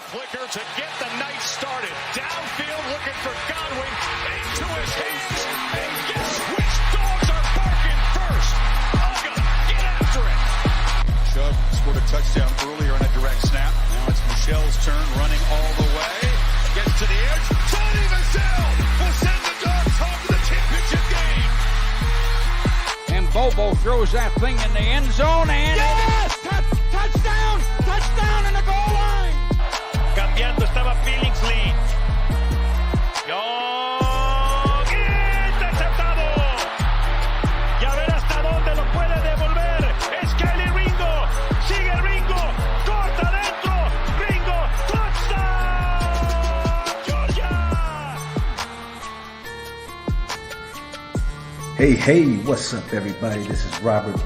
flicker to get the night started. Downfield looking for Godwin. Into his hands. And guess which dogs are barking first? Uga, get after it. Chubb scored a touchdown earlier on a direct snap. Now it's Michelle's turn, running all the way. Gets to the edge. Tony Michelle will send the dogs home to the championship game. And Bobo throws that thing in the end zone and yes! Touchdown! Touchdown in the goal line! Cambiando estaba Billingsley. Interceptado. Y a ver hasta dónde lo puede devolver. Es Kelly Ringo. Sigue Ringo. Corta adentro. Ringo. Touchdown. Georgia. Hey, what's up, everybody? This is Robert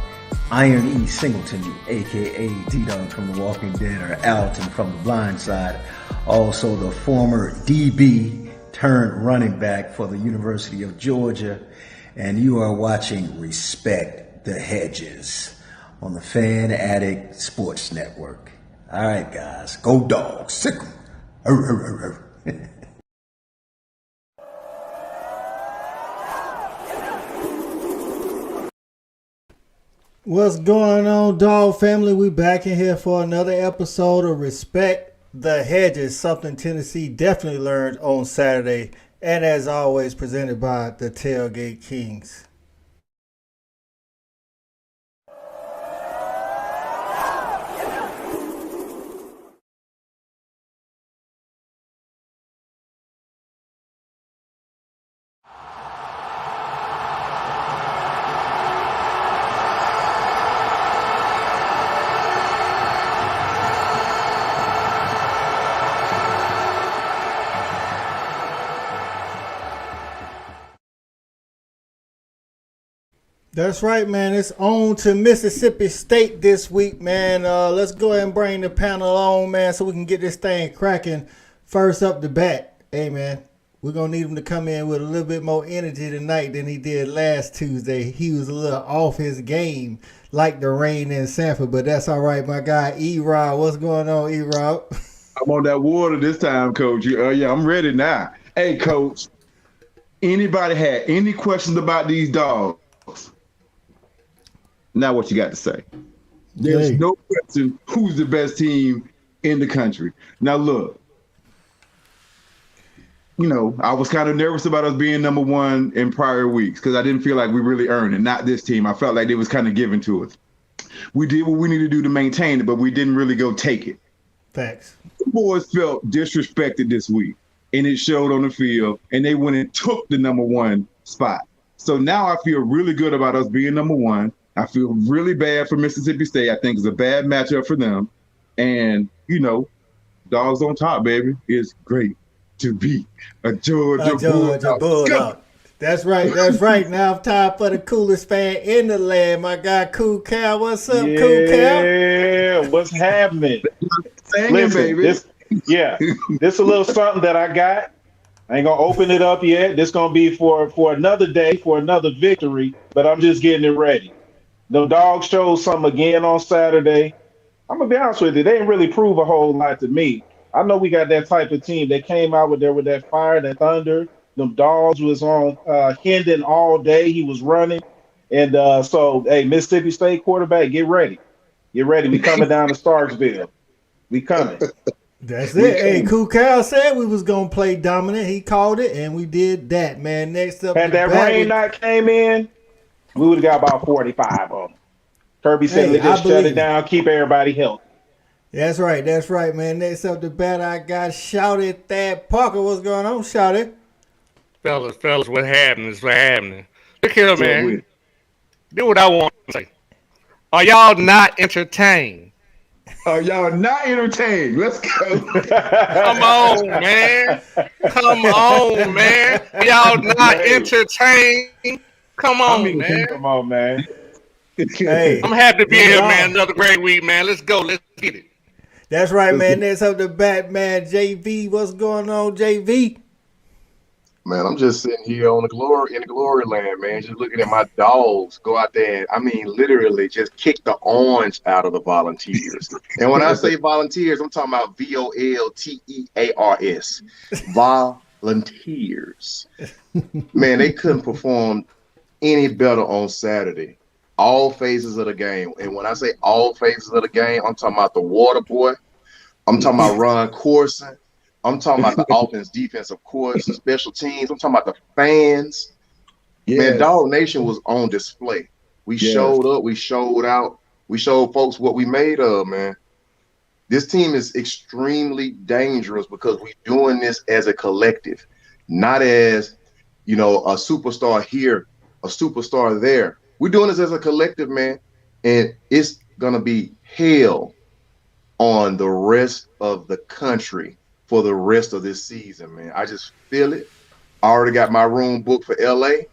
Iron E. Singleton, a.k.a. D-Dog from The Walking Dead, or Alton from The Blind Side. Also the former DB turned running back for the University of Georgia. And you are watching Respect the Hedges on the Fan Addict Sports Network. All right, guys. Go Dogs. Sick 'em. What's going on, Dog Family? We back in here for another episode of Respect the Hedges, something Tennessee definitely learned on Saturday, and as always presented by the Tailgate Kings. That's right, man. It's on to Mississippi State this week, man. Let's go ahead and bring the panel on, man, so we can get this thing cracking. First up the bat, hey, man, we're going to need him to come in with a little bit more energy tonight than he did last Tuesday. He was a little off his game, like the rain in Sanford, but that's all right, my guy, E-Rob. What's going on, E-Rob? I'm on that water this time, Coach. Yeah, I'm ready now. Hey, Coach, anybody had any questions about these dogs? Now what you got to say? There's no question who's the best team in the country. Now look, I was kind of nervous about us being number one in prior weeks because I didn't feel like we really earned it. Not this team. I felt like it was kind of given to us. We did what we needed to do to maintain it, but we didn't really go take it. Thanks. The boys felt disrespected this week, and it showed on the field, and they went and took the number one spot. So now I feel really good about us being number one. I feel really bad for Mississippi State. I think it's a bad matchup for them. And, dogs on top, baby. It's great to be a Georgia Bulldog. That's right. Now it's time for the coolest fan in the land, my guy, Cool Cal. What's up, Cool Cal? Yeah, what's happening? Singing, baby. This a little something that I got. I ain't going to open it up yet. This going to be for another day, for another victory, but I'm just getting it ready. The Dogs showed something again on Saturday. I'm going to be honest with you. They didn't really prove a whole lot to me. I know we got that type of team. They came out with that fire, that thunder. Them Dogs was on Hendon all day. He was running. And so, hey, Mississippi State quarterback, get ready. Get ready. We coming down to Starksville. We coming. That's it. Hey, Cool Cal said we was going to play dominant. He called it, and we did that, man. Next up. Had that rain not came in, we would have got about 45 on them. Kirby said, just shut it down, keep everybody healthy. That's right, man. Next up the bat, I got Shouted Thad Parker. What's going on, Shouted? Fellas, what happening? Look here, man. Do what I want to say. Are y'all not entertained? Let's go. Come on, man. Y'all not entertained? Come on, man. Hey, I'm happy to be here, man. Another great week, man. Let's go. Let's get it. That's right, man. Next up the bat, man. JV. What's going on, JV? Man, I'm just sitting here in the glory land, man. Just looking at my dogs go out there and, I mean, literally just kick the orange out of the Volunteers. And when I say Volunteers, I'm talking about Voltears. Volunteers. Man, they couldn't perform any better on Saturday. All phases of the game. And when I say all phases of the game, I'm talking about the water boy. I'm talking about Ron Corson. I'm talking about the offense, defense, of course, special teams. I'm talking about the fans. Yes. Man, Dog Nation was on display. We showed up. We showed out. We showed folks what we made of, man. This team is extremely dangerous because we're doing this as a collective, not as, a superstar here, a superstar there. We're doing this as a collective, man, and it's going to be hell on the rest of the country for the rest of this season, man. I just feel it. I already got my room booked for LA.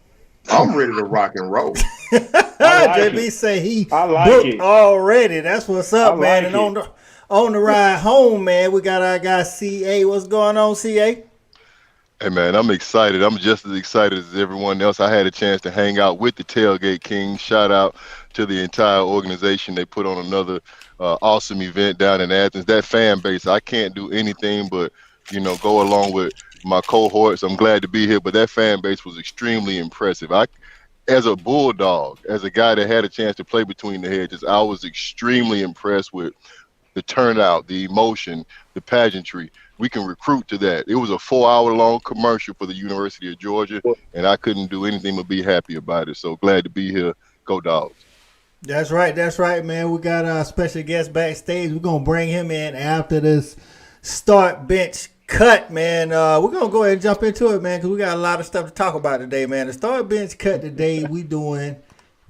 I'm ready to rock and roll. JB say he booked already. That's what's up, man. And on the ride home, man, we got our guy CA. What's going on, CA? Hey, man, I'm excited. I'm just as excited as everyone else. I had a chance to hang out with the Tailgate Kings. Shout out to the entire organization. They put on another awesome event down in Athens. That fan base, I can't do anything but, go along with my cohorts. I'm glad to be here, but that fan base was extremely impressive. As a Bulldog, as a guy that had a chance to play between the hedges, I was extremely impressed with the turnout, the emotion, the pageantry. We can recruit to that. It was a 4-hour-long commercial for the University of Georgia, and I couldn't do anything but be happy about it. So glad to be here. Go Dogs. That's right, man. We got our special guest backstage. We're going to bring him in after this start bench cut, man. We're going to go ahead and jump into it, man, because we got a lot of stuff to talk about today, man. The start bench cut today we doing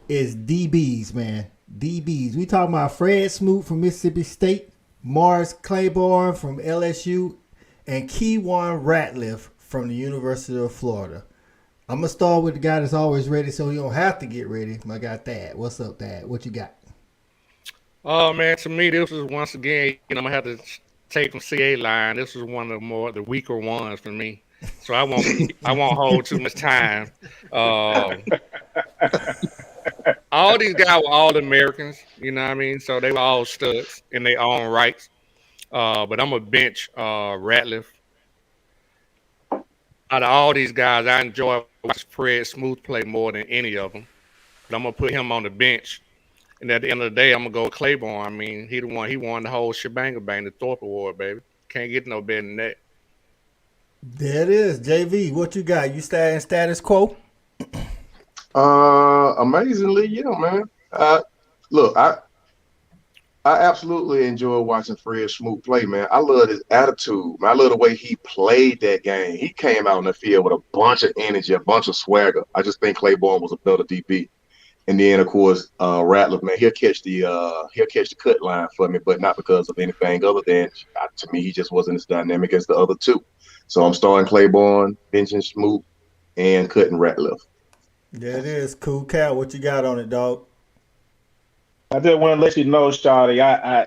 is DBs, man. DBs. We talking about Fred Smoot from Mississippi State, Morris Claiborne from LSU, and Keywan Ratliff from the University of Florida. I'm going to start with the guy that's always ready so he don't have to get ready. I got Thad. What's up, Thad? What you got? Oh, man, to me, this was once again, I'm going to have to take from CA line. This was one of the weaker ones for me. So I won't hold too much time. All these guys were all Americans, you know what I mean? So they were all studs in their own rights. But I'm a bench Ratliff. Out of all these guys, I enjoy watching Fred Smoot play more than any of them. But I'm going to put him on the bench. And at the end of the day, I'm going to go Claiborne. I mean, he won the whole shebang, the Thorpe Award, baby. Can't get no better than that. There it is. JV, what you got? You status quo? Amazingly, yeah, man. Look, I absolutely enjoy watching Fred Smoot play, man. I love his attitude. I love the way he played that game. He came out on the field with a bunch of energy, a bunch of swagger. I just think Claiborne was a better DB. And then, of course, Ratliff, man, he'll catch the cut line for me, but not because of anything other than, to me, he just wasn't as dynamic as the other two. So I'm starting Claiborne, benching Smoot, and cutting Ratliff. There it is. Cool Cat. What you got on it, dog? I just want to let you know, Shawty, I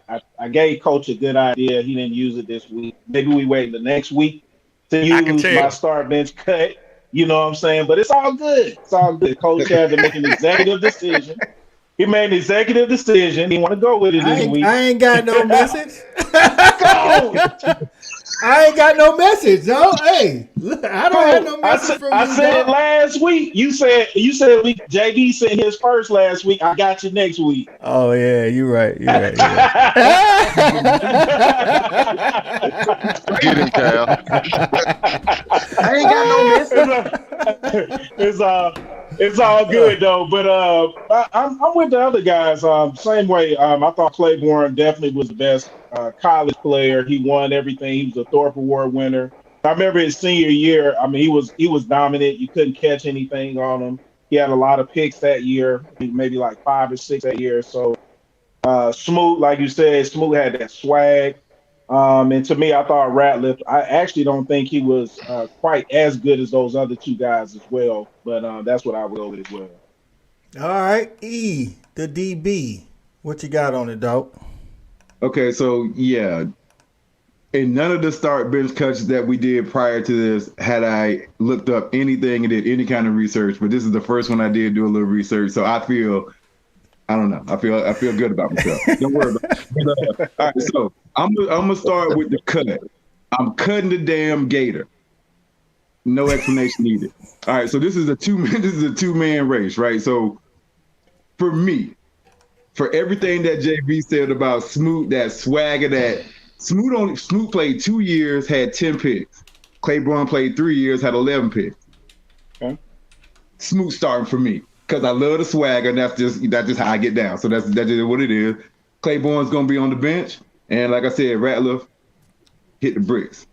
gave Coach a good idea. He didn't use it this week. Maybe we wait the next week to use my start bench cut. You know what I'm saying? But it's all good. It's all good. Coach had to make an executive decision. He made an executive decision. He want to go with it this week. I ain't got no message. I ain't got no message, yo. Hey, look, I don't have no message from you. I said it last week. You said JD sent his first last week. I got you next week. Oh yeah, you're right. Get him, Cal. I ain't got no message. It's all good though. But I'm with the other guys. Same way. I thought Claiborne definitely was the best college player. He won everything. He was a Thorpe Award winner. I remember his senior year. I mean, he was dominant. You couldn't catch anything on him. He had a lot of picks that year, maybe like 5 or 6 that year. So Smoot, like you said, Smoot had that swag. And to me, I thought Ratliff, I actually don't think he was quite as good as those other two guys as well. But that's what I would go with as well. All right. E, the DB. What you got on it, dog? Okay, so yeah, And none of the start bench cuts that we did prior to this had I looked up anything and did any kind of research. But this is the first one I did do a little research. So I don't know. I feel good about myself. Don't worry about it. All right, so I'm gonna start with the cut. I'm cutting the damn gator. No explanation needed. All right, so this is a two-man race, right? So for me, for everything that JB said about Smoot, that swagger, that Smoot played 2 years, had 10 picks. Claiborne played 3 years, had 11 picks. Okay. Smoot starting for me because I love the swagger, and that's just how I get down. So that's just what it is. Claiborne's gonna be on the bench, and like I said, Ratliff hit the bricks.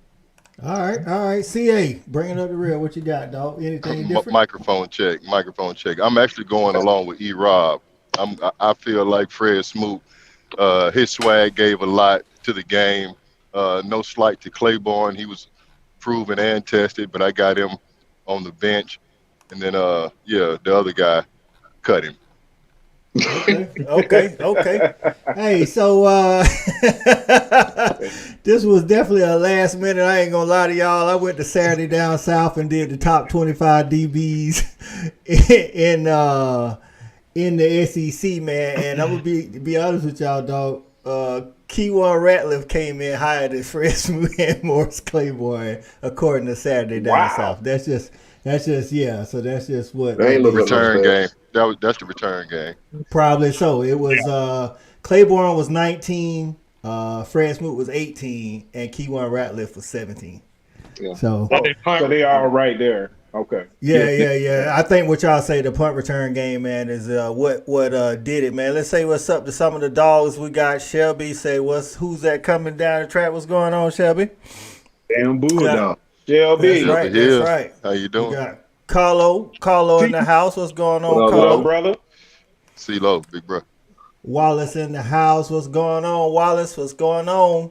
All right. CA, bringing up the rear. What you got, dog? Anything different? Microphone check. I'm actually going along with E-Rob. I feel like Fred Smoot, his swag gave a lot to the game. No slight to Claiborne. He was proven and tested, but I got him on the bench. And then, the other guy cut him. Okay. Hey, so this was definitely a last minute. I ain't gonna lie to y'all. I went to Saturday Down South and did the top 25 DBs in the SEC, man. And I'm gonna be honest with y'all, dog. Keywan Ratliff came in higher than Fred Smoot and Morris Claiborne, according to Saturday Down South. That's just So that's just what the return game. That's the return game. Probably so. It was Claiborne was 19, Fred Smoot was 18, and Keywan Ratliff was 17. Yeah. So they all right there. Okay. Yeah. I think what y'all say, the punt return game, man, is what did it, man. Let's say what's up to some of the dogs. We got Shelby. Say who's that coming down the track? What's going on, Shelby? Damn Bulldog. Shelby. That's right. How you doing? We got Carlo in the house. What's going on, Carlo? Brother? CeeLo, big bro. Wallace in the house. What's going on, Wallace? What's going on?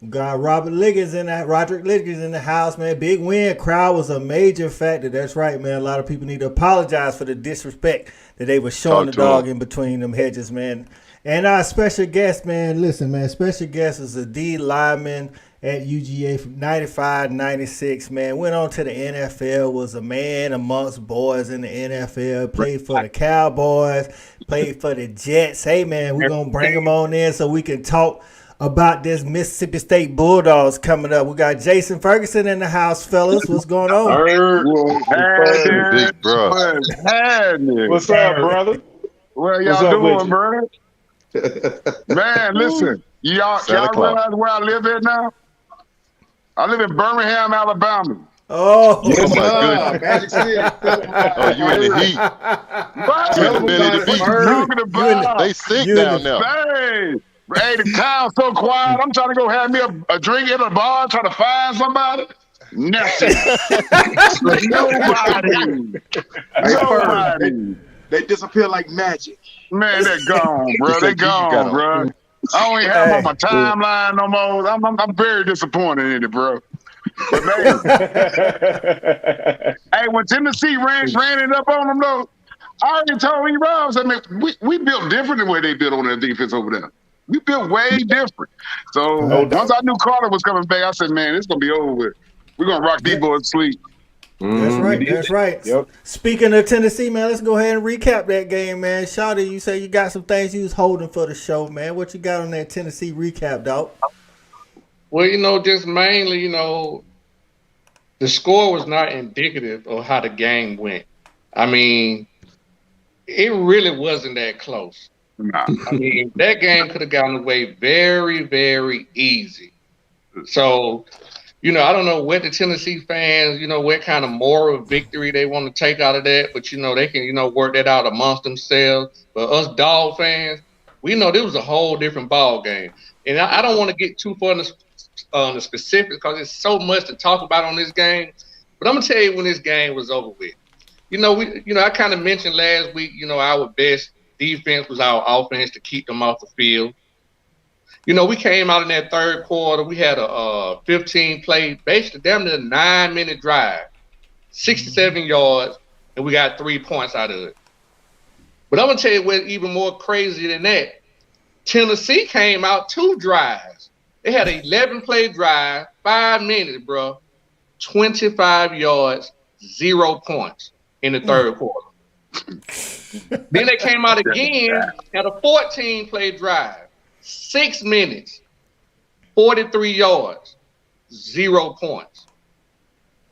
We got Roderick Liggins in the house, man. Big win. Crowd was a major factor. That's right, man. A lot of people need to apologize for the disrespect that they were showing the dog in between them hedges, man. And our special guest, man, listen, man, special guest is a D lineman at UGA from 95, 96, man. Went on to the NFL, was a man amongst boys in the NFL, played for the Cowboys, played for the Jets. Hey, man, we're going to bring him on in so we can talk about this Mississippi State Bulldogs coming up. We got Jason Ferguson in the house, fellas. What's going on? Big bro. What's up, brother? What y'all doing, brother? Man, listen. Y'all realize where I live at now? I live in Birmingham, Alabama. Oh, yes, my Magic City. Oh, you in the heat? What? You in the belly of the beast. They sink down now. Hey, the town's so quiet. I'm trying to go have me a drink at a bar, trying to find somebody. Nothing. Nobody. They disappear like magic. Man, they're gone, bro. They're gone, bro. I don't even have on my timeline no more. I'm very disappointed in it, bro. But man, hey, when Tennessee ran it up on them, though, I already told you, Rob, I mean, we built different than the way they built on their defense over there. We built way different. So once I knew Carter was coming back, I said, man, it's going to be over with. We're going to rock these boys to sleep. That's right. Yep. Speaking of Tennessee, man, let's go ahead and recap that game, man. Shawty, you say you got some things you was holding for the show, man. What you got on that Tennessee recap, dog? Well, just mainly, the score was not indicative of how the game went. I mean, it really wasn't that close. Nah. I mean, that game could have gotten away very, very easy. So, I don't know what the Tennessee fans, what kind of moral victory they want to take out of that, but, they can, work that out amongst themselves. But us Dog fans, we know this was a whole different ball game. And I don't want to get too far in the specifics because there's so much to talk about on this game. But I'm going to tell you when this game was over with. I kind of mentioned last week, our best defense was our offense to keep them off the field. We came out in that third quarter. We had a 15-play, basically damn near a 9-minute drive, 67 yards, and we got 3 points out of it. But I'm going to tell you what's even more crazy than that. Tennessee came out 2 drives, They had an 11-play drive, 5 minutes, bro, 25 yards, 0 points in the third quarter. Then they came out again, had a 14-play drive, 6 minutes, 43 yards, 0 points.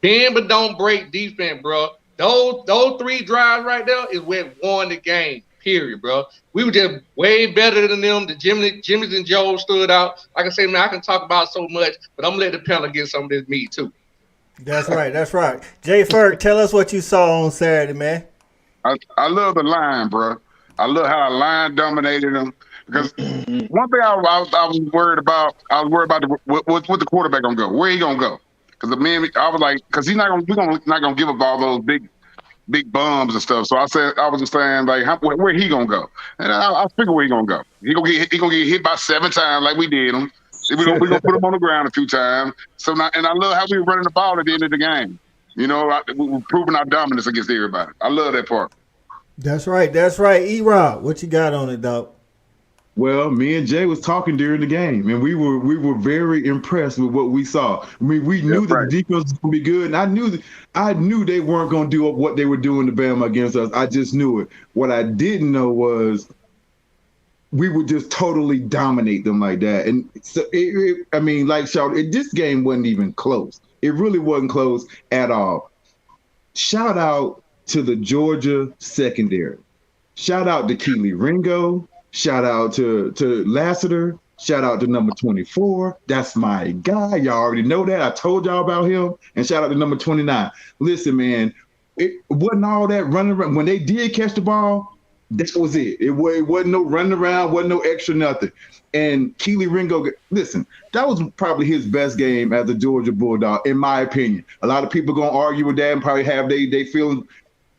Bend but don't break defense, bro. Those 3 drives right there is what won the game, period, bro. We were just way better than them. The Jimmys and Joe stood out. Like I say, man, I can talk about so much, but I'm going to let the panel get some of this meat, too. That's right. That's right. Jay Ferg, tell us what you saw on Saturday, man. I love the line, bro. I love how the line dominated them. Because one thing I was worried about, what the quarterback gonna go. Where he gonna go? Because I was like, because we're not gonna give up all those big bums and stuff. So I was just saying like, where he gonna go? And I figure where he gonna go. He gonna get hit by 7 times like we did him. We're gonna put him on the ground a few times. And I love how we were running the ball at the end of the game. You know, we're proving our dominance against everybody. I love that part. That's right. That's right. E-Rob, what you got on it, dog? Well, me and Jay was talking during the game, and we were very impressed with what we saw. I mean, we knew that the defense was going to be good, and I knew they weren't going to do what they were doing to Bama against us. I just knew it. What I didn't know was we would just totally dominate them like that. And so, like Shaw, this game wasn't even close. It really wasn't close at all. Shout out to the Georgia secondary. Shout out to Keely Ringo. Shout out to Lassiter. Shout out to number 24. That's my guy. Y'all already know that. I told y'all about him. And shout out to number 29. Listen, man, it wasn't all that running around. When they did catch the ball, that was it. It wasn't no running around, wasn't no extra nothing. And Keely Ringo, listen, that was probably his best game as a Georgia Bulldog, in my opinion. A lot of people going to argue with that and probably have they feeling.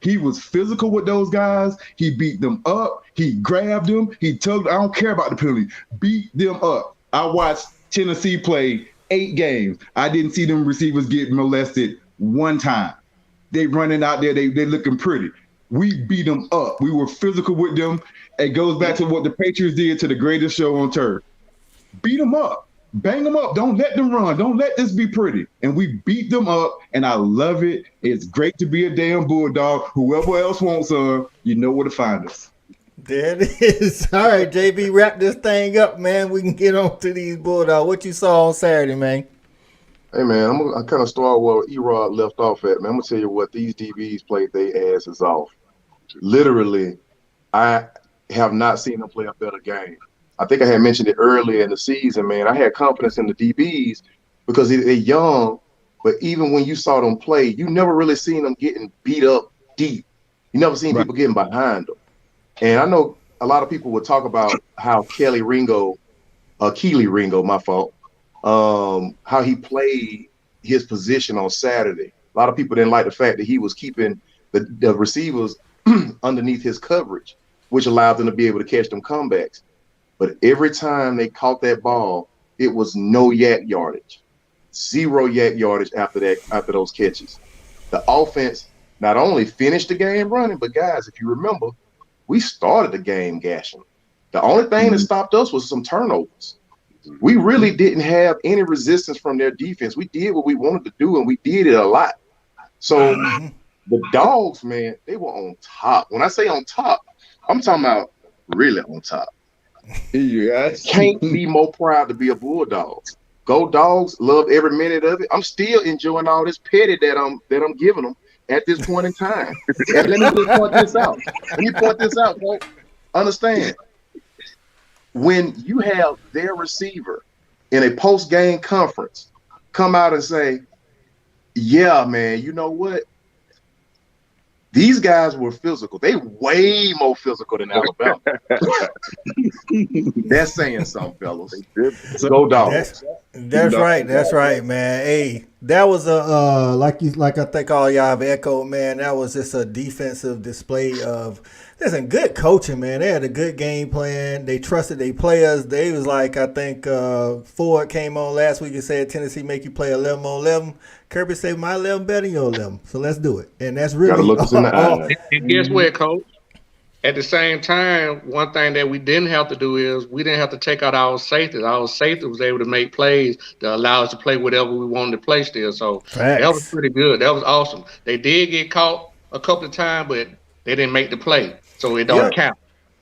He was physical with those guys. He beat them up. He grabbed them. He tugged. I don't care about the penalty. Beat them up. I watched Tennessee play 8 games. I didn't see them receivers get molested one time. They running out there. They looking pretty. We beat them up. We were physical with them. It goes back to what the Patriots did to the greatest show on turf. Beat them up. Bang them up. Don't let them run. Don't let this be pretty. And we beat them up, and I love it. It's great to be a damn Bulldog. Whoever else wants you know where to find us. There it is. All right, JB, wrap this thing up, man. We can get on to these Bulldogs. What you saw on Saturday, man? Hey, man, I kind of start where E-Rod left off at, man. I'm going to tell you what, these DBs played their asses off. Literally, I have not seen them play a better game. I think I had mentioned it earlier in the season, man. I had confidence in the DBs because they're young, but even when you saw them play, you never really seen them getting beat up deep. You never seen people getting behind them. And I know a lot of people would talk about how Keely Ringo, my fault, how he played his position on Saturday. A lot of people didn't like the fact that he was keeping the receivers underneath his coverage, which allowed them to be able to catch them comebacks. But every time they caught that ball, it was no yak yardage, 0 yak yardage after those catches. The offense not only finished the game running, but guys, if you remember, we started the game gashing. The only thing that stopped us was some turnovers. We really didn't have any resistance from their defense. We did what we wanted to do, and we did it a lot. So the Dogs, man, they were on top. When I say on top, I'm talking about really on top. Can't be more proud to be a Bulldog. Go Dogs, love every minute of it. I'm still enjoying all this petty that I'm giving them at this point in time. And let me just point this out. Folks. Understand, when you have their receiver in a post-game conference come out and say, yeah, man, you know what? These guys were physical. They way more physical than Alabama. That's saying something, fellas. Go Dogs. That's right. That's right, man. Hey, that was a like I think all y'all have echoed, man. That was just a defensive display of listen, good coaching, man. They had a good game plan. They trusted their players. They was like, I think Ford came on last week and said Tennessee make you play 11 on 11. Kirby said my 11 better than your 11, so let's do it. And that's really gotta look us in the eye. And guess what, Coach? at the same time, one thing that we didn't have to do is we didn't have to take out our safety. Our safety was able to make plays to allow us to play whatever we wanted to play still. So that was pretty good. That was awesome. They did get caught a couple of times, but they didn't make the play, so it don't count.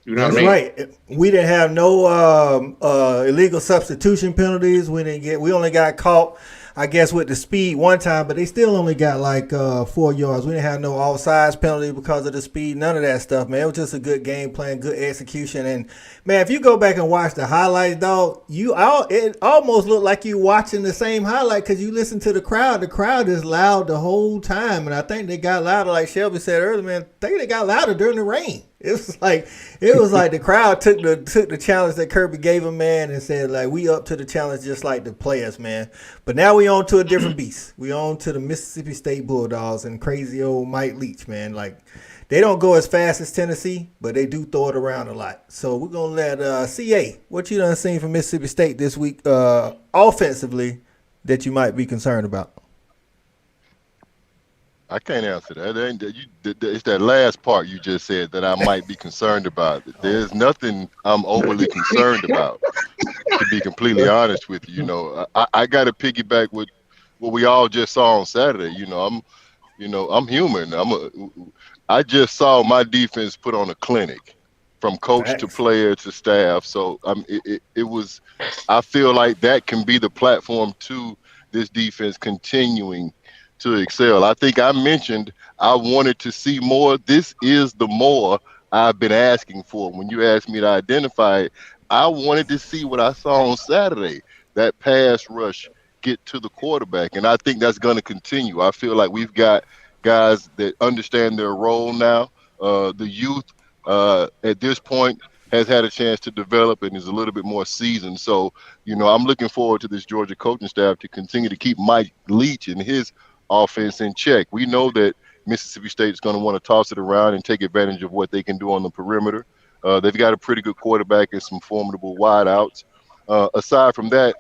You know what I mean? Right. We didn't have no illegal substitution penalties. We only got caught, I guess, with the speed one time, but they still only got like 4 yards. We didn't have no offsides penalty because of the speed. None of that stuff, man. It was just a good game plan, good execution. And man, if you go back and watch the highlights, dog, it almost looked like you watching the same highlight because you listen to the crowd. The crowd is loud the whole time, and I think they got louder, like Shelby said earlier. Man, I think they got louder during the rain. It was like the crowd took the challenge that Kirby gave them, man, and said, like, we up to the challenge just like the players, man. But now we on to a different beast. We on to the Mississippi State Bulldogs and crazy old Mike Leach, man. Like, they don't go as fast as Tennessee, but they do throw it around a lot. So we're gonna let CA, what you done seen from Mississippi State this week offensively that you might be concerned about? I can't answer that. It's that last part you just said that I might be concerned about. There's nothing I'm overly concerned about, to be completely honest with you. You know, I got to piggyback with what we all just saw on Saturday. I'm human. I just saw my defense put on a clinic, from coach to player to staff. So it was. I feel like that can be the platform to this defense continuing to excel. I think I mentioned I wanted to see more. This is the more I've been asking for. When you asked me to identify it, I wanted to see what I saw on Saturday, that pass rush get to the quarterback. And I think that's going to continue. I feel like we've got guys that understand their role now. The youth at this point has had a chance to develop and is a little bit more seasoned. So, I'm looking forward to this Georgia coaching staff to continue to keep Mike Leach and his offense in check. We know that Mississippi State is going to want to toss it around and take advantage of what they can do on the perimeter. They've got a pretty good quarterback and some formidable wideouts. Aside from that,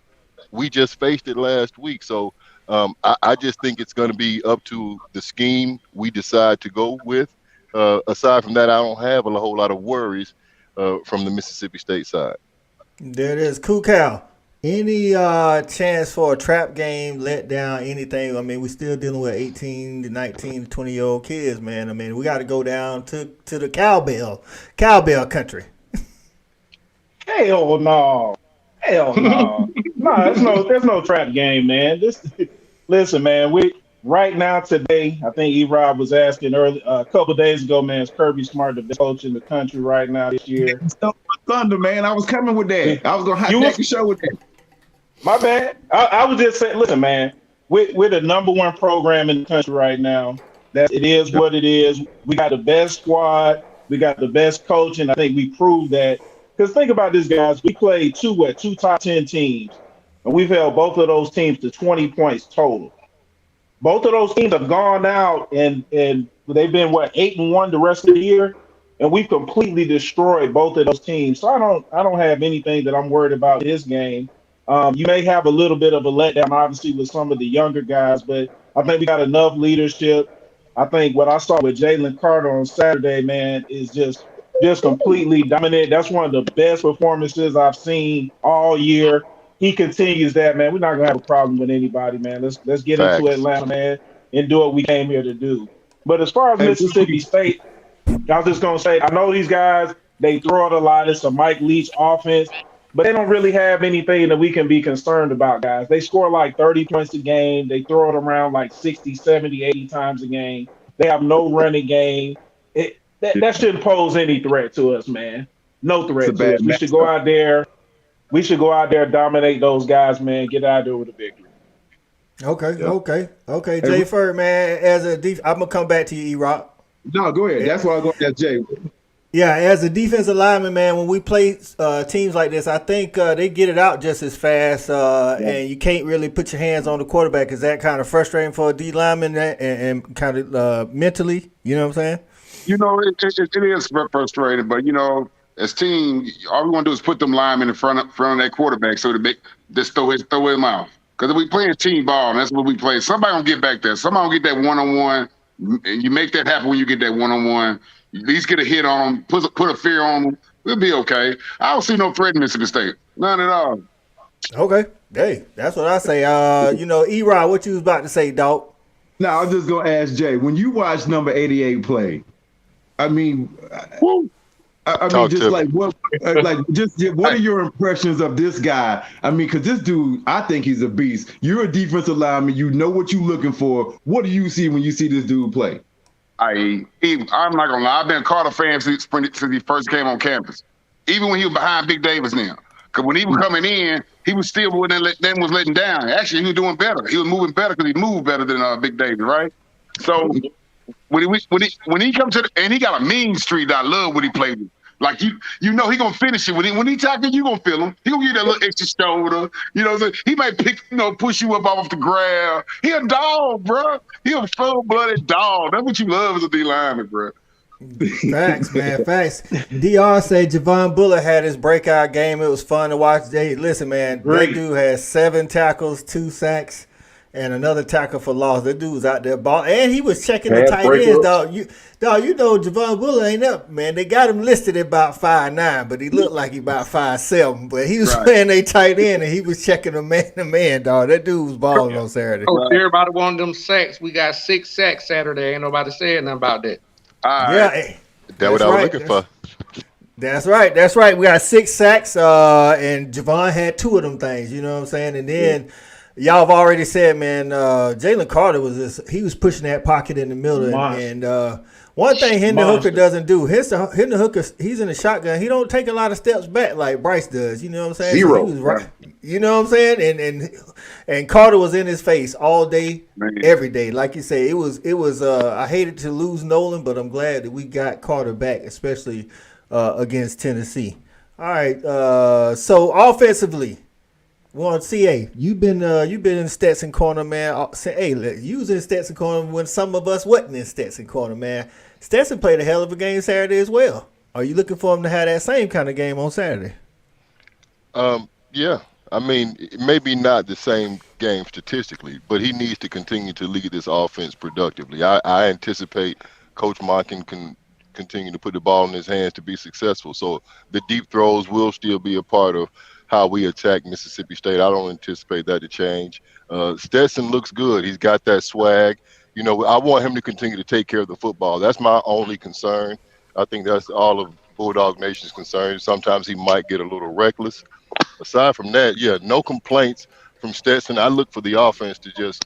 we just faced it last week. So I just think it's going to be up to the scheme we decide to go with. Aside from that, I don't have a whole lot of worries from the Mississippi State side. There it is. Cool Cal. Any chance for a trap game, let down, anything? I mean, we're still dealing with 18 to 19 to 20-year-old kids, man. I mean, we got to go down to the cowbell country. Hell no. No, there's no trap game, man. Listen, man, right now today, I think Erik Rob was asking a couple of days ago, man, is Kirby Smart the best coach in the country right now this year? Thunder, man. I was coming with that. I was going to hijack the show with that. My bad. I was just saying, listen, man, we're the number one program in the country right now. It is what it is. We got the best squad. We got the best coach, and I think we proved that. Because think about this, guys. We played two top 10 teams, and we've held both of those teams to 20 points total. Both of those teams have gone out, and they've been, 8-1 the rest of the year, and we've completely destroyed both of those teams. So I don't have anything that I'm worried about this game. You may have a little bit of a letdown, obviously, with some of the younger guys, but I think we got enough leadership. I think what I saw with Jalen Carter on Saturday, man, is just completely dominant. That's one of the best performances I've seen all year. He continues that, man. We're not gonna have a problem with anybody, man. Let's get into Atlanta, man, and do what we came here to do. But as far as Mississippi State, I was just gonna say, I know these guys, they throw it a lot. It's a Mike Leach offense. But they don't really have anything that we can be concerned about, guys. They score like 30 points a game. They throw it around like 60, 70, 80 times a game. They have no running game. That shouldn't pose any threat to us, man. No threat to us. We should go out there. We should go out there, dominate those guys, man. Get out there with a victory. Okay. Jay Ferd, man, I'm going to come back to you, E-Rock. No, go ahead. That's why I go to Jay. Yeah, as a defensive lineman, man, when we play teams like this, I think they get it out just as fast, and you can't really put your hands on the quarterback. Is that kind of frustrating for a D lineman and kind of mentally? You know what I'm saying? It is frustrating, but as team, all we want to do is put them linemen in front of that quarterback so to just throw him out. Because if we play a team ball, and that's what we play, somebody gonna get back there. Somebody gonna get that one-on-one, and you make that happen when you get that one-on-one. At least get a hit on them, put a fear on them. We'll be okay. I don't see no threat in Mississippi State. None at all. Okay. Hey, that's what I say. E-Rod, what you was about to say, dog? Now, I'm just going to ask Jay, when you watch number 88 play, I mean, just like what are your impressions of this guy? I mean, because this dude, I think he's a beast. You're a defensive lineman. You know what you're looking for. What do you see when you see this dude play? I'm not gonna lie. I've been a Carter fan since he first came on campus. Even when he was behind Big Davis now. Because when he was coming in, he was still was letting down. Actually, he was doing better. He was moving better because he moved better than Big Davis, right? So when he comes to and he got a mean streak that I love what he played with. Like you know he gonna finish it when he tackle you gonna feel him. He gonna give you that little extra shoulder. You know, so he might push you up off the ground. He a dog, bro. He a full-blooded dog. That's what you love as a D lineman, bro. Facts, man, facts. DR said Javon Bullard had his breakout game. It was fun to watch. Listen, man, that dude has 7 tackles, 2 sacks, and another tackle for loss. That dude was out there ball, and he was checking the tight ends, dog. You know Javon Bullard ain't up, man. They got him listed at about 5'9", but he looked like he about 5'7". But he was playing a tight end, and he was checking the man, dog. That dude was balling on Saturday. Everybody wanted them sacks. We got 6 sacks Saturday. Ain't nobody saying nothing about that. Yeah, that's what I was looking for. That's right. We got 6 sacks, and Javon had 2 of them things. You know what I'm saying? And then y'all have already said, man, Jalen Carter was pushing that pocket in the middle, and one thing Hendon Hooker doesn't do. Hendon Hooker, he's in the shotgun. He don't take a lot of steps back like Bryce does. You know what I'm saying? 0. So he was right. You know what I'm saying? And Carter was in his face all day, every day. Like you say, it was. I hated to lose Nolan, but I'm glad that we got Carter back, especially against Tennessee. All right. So offensively, we on CA. You've been in Stetson Corner, man. Hey, you was in Stetson Corner when some of us wasn't in Stetson Corner, man. Stetson played a hell of a game Saturday as well. Are you looking for him to have that same kind of game on Saturday? Yeah. I mean, maybe not the same game statistically, but he needs to continue to lead this offense productively. I anticipate Coach Monken can continue to put the ball in his hands to be successful. So the deep throws will still be a part of how we attack Mississippi State. I don't anticipate that to change. Stetson looks good. He's got that swag. You know, I want him to continue to take care of the football. That's my only concern. I think that's all of Bulldog Nation's concern. Sometimes he might get a little reckless. Aside from that, no complaints from Stetson. I look for the offense to just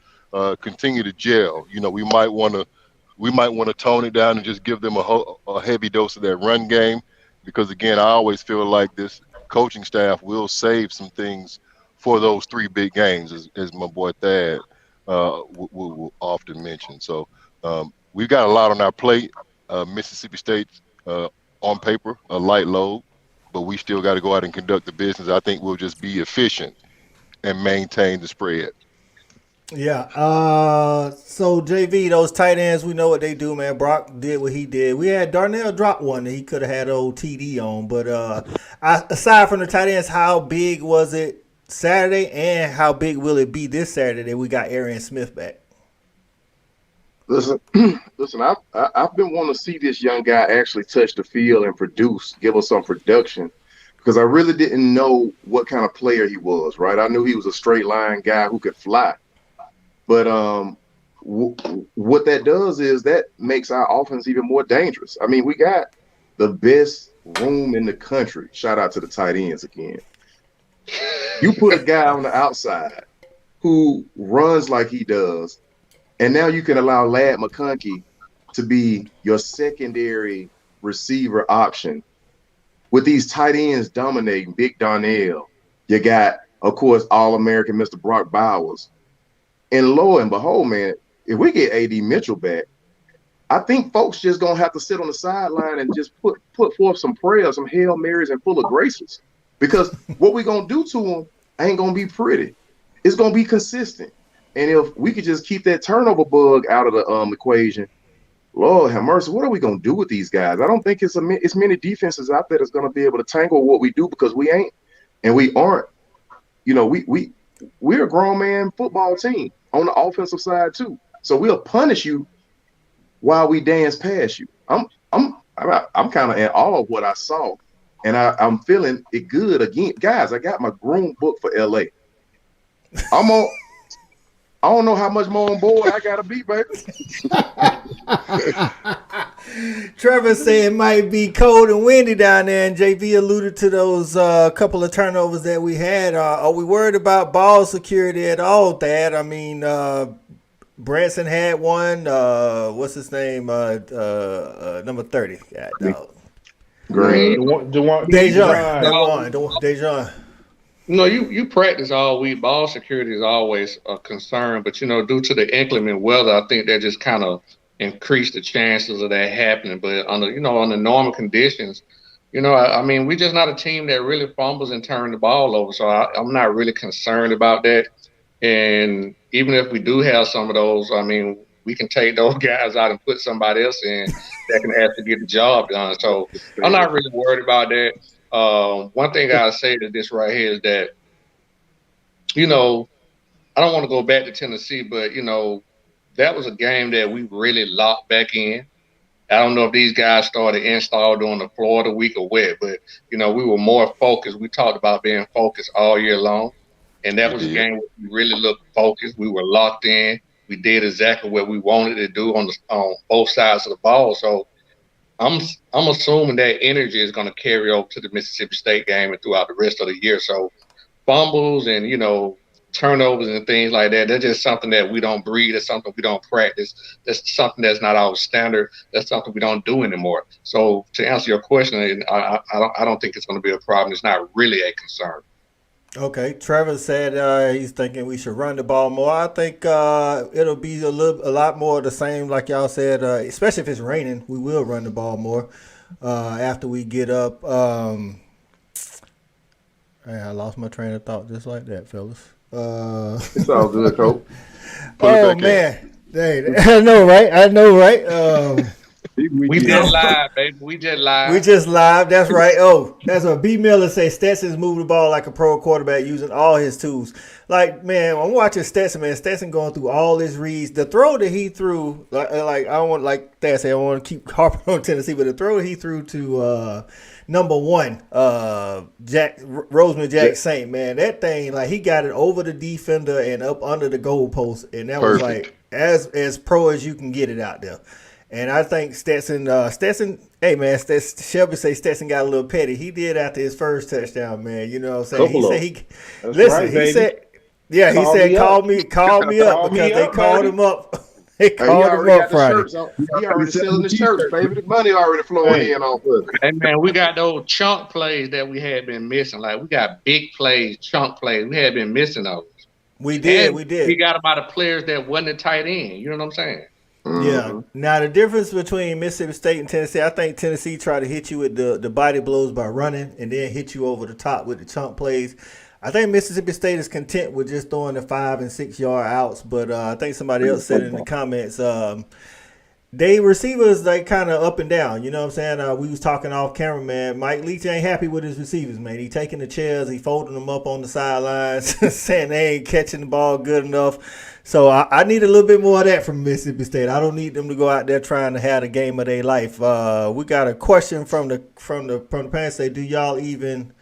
continue to gel. You know, we might want to tone it down and just give them a heavy dose of that run game, because again, I always feel like this coaching staff will save some things for those 3 big games, as my boy Thad will often mention. So we've got a lot on our plate. Mississippi State, on paper, a light load, but we still got to go out and conduct the business. I think we'll just be efficient and maintain the spread. Yeah. So JV, those tight ends, we know what they do, man. Brock did what he did. We had Darnell drop one that he could have had old TD on, but aside from the tight ends, how big was it Saturday, and how big will it be this Saturday that we got Arian Smith back? Listen. I've been wanting to see this young guy actually touch the field and produce, give us some production, because I really didn't know what kind of player he was. Right, I knew he was a straight line guy who could fly, but what that does is that makes our offense even more dangerous. I mean, we got the best room in the country. Shout out to the tight ends again. You put a guy on the outside who runs like he does, and now you can allow Ladd McConkey to be your secondary receiver option. With these tight ends dominating, Big Darnell, you got, of course, All-American Mr. Brock Bowers. And lo and behold, man, if we get A.D. Mitchell back, I think folks just going to have to sit on the sideline and just put forth some prayers, some Hail Marys, and full of graces. Because what we're going to do to them ain't going to be pretty. It's going to be consistent. And if we could just keep that turnover bug out of the equation, Lord have mercy, what are we going to do with these guys? I don't think it's many defenses out there that's going to be able to tangle what we do, because we ain't and we aren't. You know, we're a grown man football team on the offensive side too. So we'll punish you while we dance past you. I'm kind of in awe of what I saw, and I'm feeling it good again, guys. I got my groom book for LA. I don't know how much more on board I gotta be, baby. Trevor said it might be cold and windy down there, and JV alluded to those couple of turnovers that we had. Are we worried about ball security at all, Thad? I mean, Branson had one. What's his name? Number 30. God, dog. Great. Dejan. No, you practice all week. Ball security is always a concern, but due to the inclement weather, I think that just kind of increased the chances of that happening. But under normal conditions, I mean, we're just not a team that really fumbles and turns the ball over. So I'm not really concerned about that. And even if we do have some of those, I mean, we can take those guys out and put somebody else in that can actually get the job done. So I'm not really worried about that. One thing I'll say to this right here is that, I don't want to go back to Tennessee, but, that was a game that we really locked back in. I don't know if these guys started install during the Florida week or what, but, we were more focused. We talked about being focused all year long, and that was a game where we really looked focused. We were locked in. We did exactly what we wanted to do on both sides of the ball. So, I'm assuming that energy is going to carry over to the Mississippi State game and throughout the rest of the year. So fumbles and, turnovers and things like that, that's just something that we don't breed. That's something we don't practice. That's something that's not our standard. That's something we don't do anymore. So to answer your question, I don't think it's going to be a problem. It's not really a concern. Okay, Trevor said he's thinking we should run the ball more. I think it'll be a lot more of the same, like y'all said. Especially if it's raining, we will run the ball more after we get up. I lost my train of thought just like that, fellas. It's all good, Coach. Oh man, hey, I know, right? We just live, baby. We just live. That's right. Oh, that's what B. Miller say. Stetson's moving the ball like a pro quarterback using all his tools. Like, man, I'm watching Stetson, man. Stetson going through all his reads. The throw that he threw, like I don't want, like Thad said, I don't want to keep harping on Tennessee, but the throw that he threw to number 1, Roseman Jack Saint, man, that thing, like, he got it over the defender and up under the goalpost, and that was like as pro as you can get it out there. And I think Stetson, hey man, Shelby say Stetson got a little petty. He did after his first touchdown, man. You know what I'm saying? He said call me up because they called him up. They called him up Friday. He already selling the shirts, baby. The money already flowing in off of it. Hey man, we got those chunk plays that we had been missing. Like, we got big plays, chunk plays. We had been missing those. We did. We got about the players that wasn't a tight end. You know what I'm saying? Yeah. Now, the difference between Mississippi State and Tennessee, I think Tennessee tried to hit you with the body blows by running and then hit you over the top with the chunk plays. I think Mississippi State is content with just throwing the 5 and 6 yard outs, but I think somebody else said in the comments, they receivers, like, kind of up and down. You know what I'm saying? We was talking off camera, man. Mike Leach ain't happy with his receivers, man. He taking the chairs, he folding them up on the sidelines, saying they ain't catching the ball good enough. So I need a little bit more of that from Mississippi State. I don't need them to go out there trying to have the game of their life. We got a question from the parents. Say, do y'all even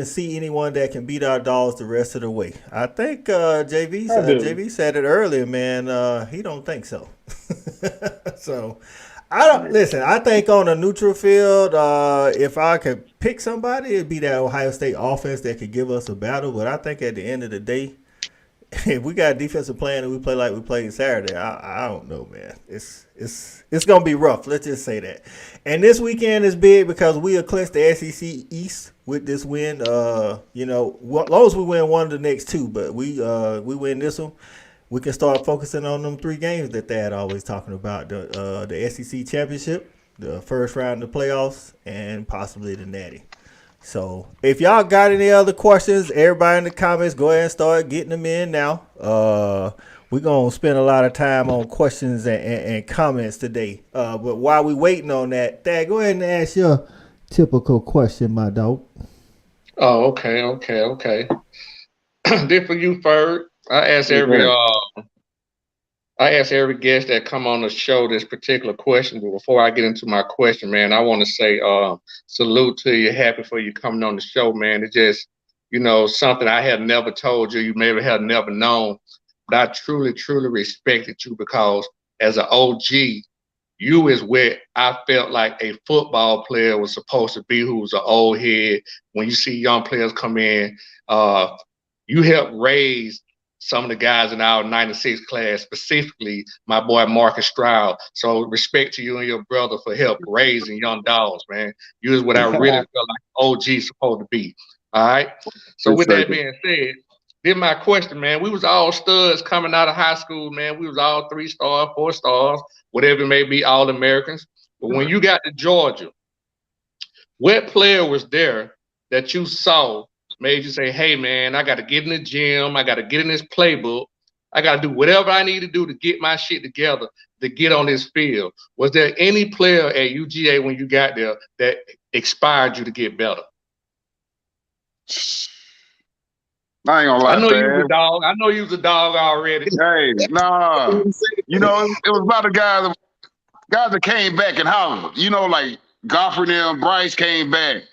see anyone that can beat our dogs the rest of the way? I think JV said it earlier, man. He don't think so. So I think on a neutral field, if I could pick somebody, it'd be that Ohio State offense that could give us a battle. But I think at the end of the day, if we got a defensive plan and we play like we played Saturday, I don't know, man. It's gonna be rough. Let's just say that. And this weekend is big because we will clinch the SEC East with this win. As long as we win one of the next 2, but we win this one, we can start focusing on them 3 games that Thad always talking about: the SEC championship, the first round of the playoffs, and possibly the Natty. So if y'all got any other questions, everybody in the comments, go ahead and start getting them in now. We're going to spend a lot of time on questions and comments today. But while we waiting on that, Thad, go ahead and ask your typical question, my dog. Oh, okay. Then for you, Ferg, I ask every I ask every guest that come on the show this particular question, but before I get into my question, man, I want to say salute to you. Happy for you coming on the show, man. It's just, something I had never told you. You maybe have never known, but I truly, truly respected you because as an OG, you is where I felt like a football player was supposed to be, who was an old head. When you see young players come in, you helped raise some of the guys in our 96 class, specifically my boy Marcus Stroud. So respect to you and your brother for help raising young dogs, man. You is what I really felt like OG supposed to be. All right. So with that being said, then my question, man, we was all studs coming out of high school, man. We was all 3-star, 4 stars, whatever it may be, all Americans. But when you got to Georgia, what player was there that you saw made you say, hey, man, I got to get in the gym. I got to get in this playbook. I got to do whatever I need to do to get my shit together to get on this field? Was there any player at UGA when you got there that inspired you to get better? I ain't gonna lie. I know you was a dog. I know you was a dog already. Hey, nah. It was about the guys that came back in Hollywood. Like Godfrey and them, Bryce came back.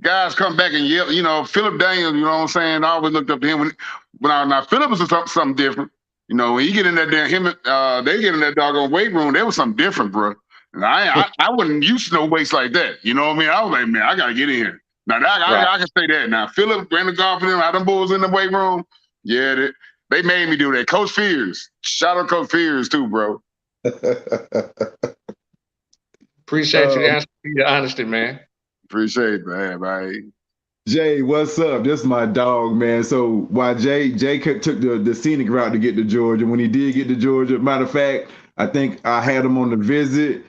Guys come back and yell, Philip Daniels, you know what I'm saying? I always looked up to him. Now Philip was something different. When you get in that damn, they get in that doggone weight room, there was something different, bro. And I wasn't used to no weights like that. You know what I mean? I was like, man, I got to get in here. Now, I can say that. Now, Philip, Brandon Goff, and them boys in the weight room, yeah, they made me do that. Coach Fears. Shout out Coach Fears, too, bro. Appreciate you answering your honesty, man. Appreciate it, man. Jay, what's up? This is my dog, man. So while Jay took the scenic route to get to Georgia, when he did get to Georgia, matter of fact, I think I had him on the visit.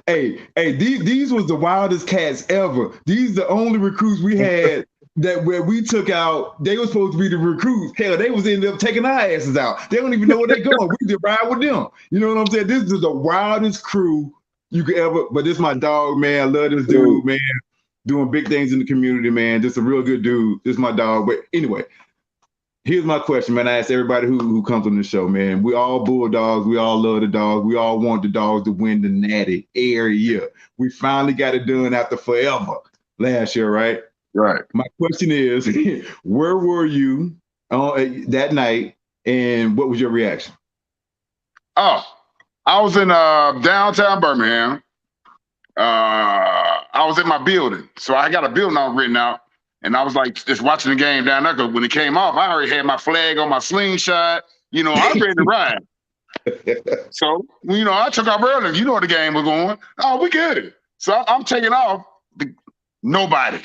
Hey, these was the wildest cats ever. These the only recruits we had that where we took out, they were supposed to be the recruits. Hell, they was ended up taking our asses out. They don't even know where they're going. We did ride with them. You know what I'm saying? This is the wildest crew you could ever, but this is my dog, man. I love this dude, man. Doing big things in the community, man. Just a real good dude. This is my dog. But anyway, here's my question, man. I ask everybody who comes on the show, man. We all Bulldogs. We all love the dogs. We all want the dogs to win the Natty every year. We finally got it done after forever last year, right? Right. My question is, where were you that night, and what was your reaction? Oh, I was in downtown Birmingham. I was in my building. So I got a building all written out. And I was like, just watching the game down there, because when it came off, I already had my flag on my slingshot. I was ready to ride. So, I took off early. You know where the game was going. Oh, we good. So I'm taking off. Nobody.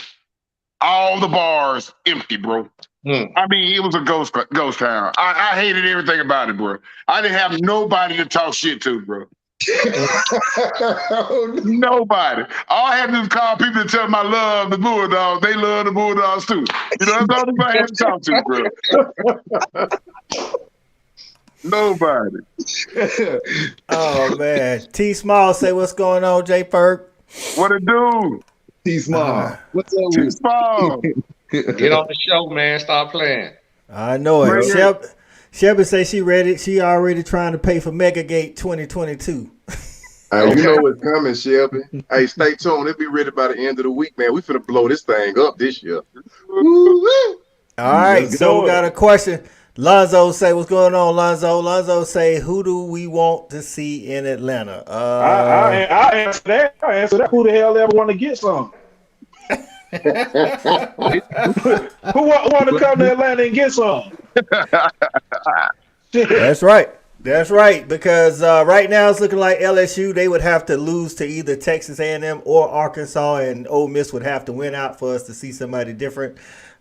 All the bars empty, bro. I mean, it was a ghost town. I hated everything about it, bro. I didn't have nobody to talk shit to, bro. Nobody. All I had to do was call people to tell them I love the Bulldogs. They love the Bulldogs too. That's all I had to talk to, bro. Nobody. Oh man. T Small say what's going on, J Ferg? What it do? T Small. What's up? T Small. Get on the show, man. Stop playing. I know it. Shelby say she ready. She already trying to pay for Megagate 2022. You know what's coming, Shelby. Hey, stay tuned. It'll be ready by the end of the week, man. We finna blow this thing up this year. All right, so we got a question. Lonzo say, what's going on, Lonzo? Lonzo say, who do we want to see in Atlanta? I answer that. Who the hell ever want to get some? Who want to come to Atlanta and get some? That's right. That's right. Because right now it's looking like LSU, they would have to lose to either Texas A&M or Arkansas, and Ole Miss would have to win out for us to see somebody different.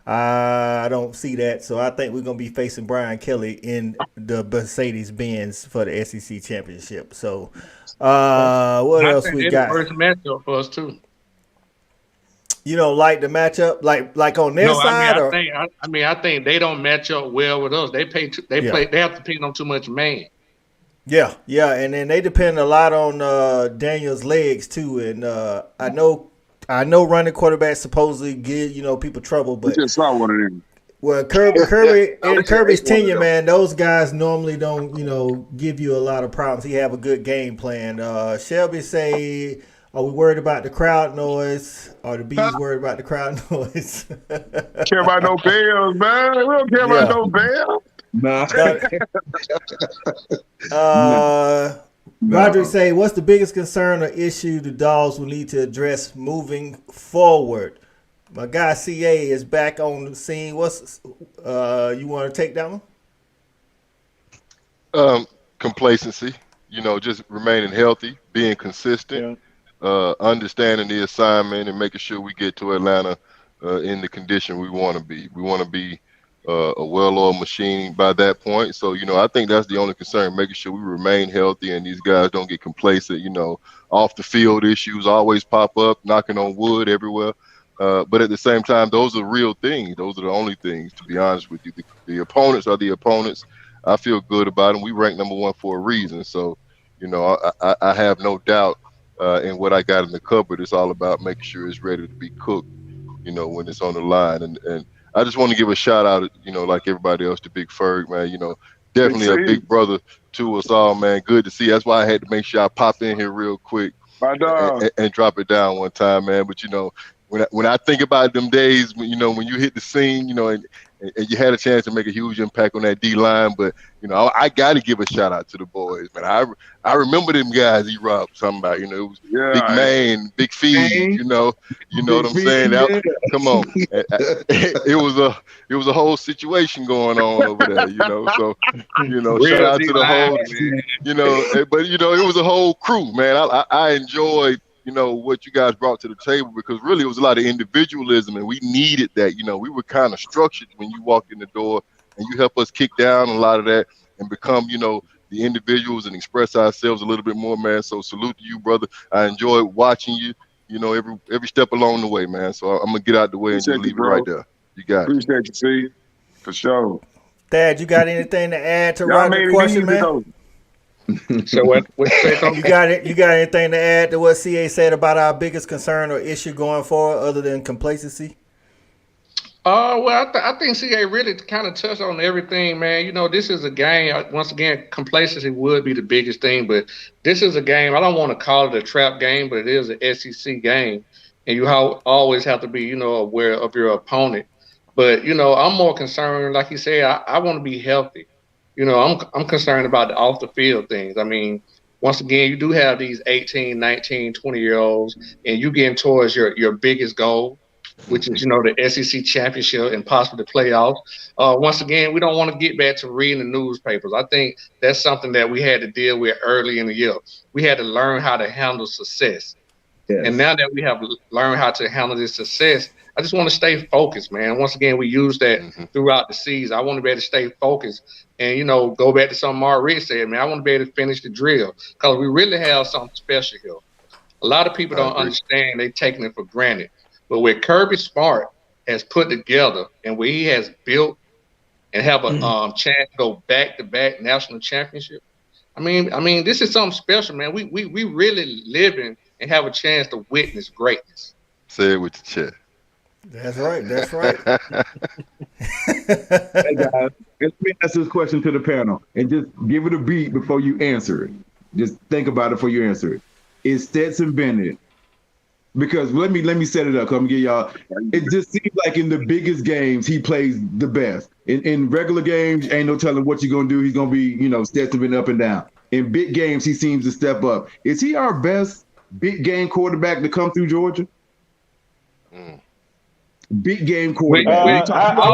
I don't see that. So I think we're going to be facing Brian Kelly in the Mercedes-Benz for the SEC championship. So what else we got? First matchup for us too. You don't like the matchup, like on their side, I think they don't match up well with us. They have to depend on too much man. Yeah, and then they depend a lot on Daniel's legs too. And I know running quarterbacks supposedly give people trouble, but I just saw one of them. Well, Kirby's tenure, man, those guys normally don't, give you a lot of problems. He have a good game plan. Shelby say, are we worried about the crowd noise? Are the Bees worried about the crowd noise? Care about no bells, man. We don't care about no bells. Roderick say, what's the biggest concern or issue the Dogs will need to address moving forward? My guy CA is back on the scene. What's you want to take that one? Complacency. Just remaining healthy, being consistent, understanding the assignment, and making sure we get to Atlanta in the condition we want to be. We want to be a well-oiled machine by that point. So, I think that's the only concern, making sure we remain healthy and these guys don't get complacent. Off the field issues always pop up, knocking on wood everywhere. But at the same time, those are real things. Those are the only things, to be honest with you. The opponents are the opponents. I feel good about them. We rank number one for a reason. So, I have no doubt in what I got in the cupboard. It's all about making sure it's ready to be cooked, when it's on the line. And I just want to give a shout out, like everybody else, to Big Ferg, man. Definitely a big brother to us all, man. Good to see. That's why I had to make sure I pop in here real quick and drop it down one time, man. But, when I think about them days, when you hit the scene, and you had a chance to make a huge impact on that D line, but I got to give a shout out to the boys, man. I remember them guys. Erik Robinson, talking about, it was Big Man, Big Feed, you know what I'm saying? Come on, it was a whole situation going on over there, So shout out to the whole, but it was a whole crew, man. I enjoyed what you guys brought to the table, because really it was a lot of individualism, and we needed that. We were kind of structured when you walked in the door, and you help us kick down a lot of that and become, the individuals and express ourselves a little bit more, man. So salute to you, brother. I enjoyed watching you, every step along the way, man. So I'm gonna get out the way and just leave it right there. You got it. Appreciate you, see, for sure. Dad, you got anything to add to Roger's question, man? So what you got anything to add to what CA said about our biggest concern or issue going forward, other than complacency? Well, I think CA really kind of touched on everything, man. This is a game. Once again, complacency would be the biggest thing, but this is a game. I don't want to call it a trap game, but it is an SEC game, and you always have to be, aware of your opponent. But I'm more concerned, like you said, I want to be healthy. I'm concerned about the off the field things. I mean, once again, you do have these 18, 19, 20-year-olds, and you getting towards your biggest goal, which is, the SEC championship and possibly the playoffs. Once again, we don't want to get back to reading the newspapers. I think that's something that we had to deal with early in the year. We had to learn how to handle success. Yes. And now that we have learned how to handle this success, I just want to stay focused, man. Once again, we use that throughout the season. I want to be able to stay focused and, go back to something Mark Rick said, man. I want to be able to finish the drill, because we really have something special here. A lot of people don't understand. They're taking it for granted. But what Kirby Smart has put together and what he has built and have a chance to go back-to-back national championship, I mean, this is something special, man. We really living and have a chance to witness greatness. Say it with your chest. That's right. That's right. Hey guys, let me ask this question to the panel, and just give it a beat before you answer it. Just think about it before you answer it. Is Stetson Bennett? Because let me set it up. Come get y'all. It just seems like in the biggest games he plays the best. In regular games, ain't no telling what you're gonna do. He's gonna be, Stetson Bennett up and down. In big games, he seems to step up. Is he our best big game quarterback to come through Georgia? Big game quarterback. Let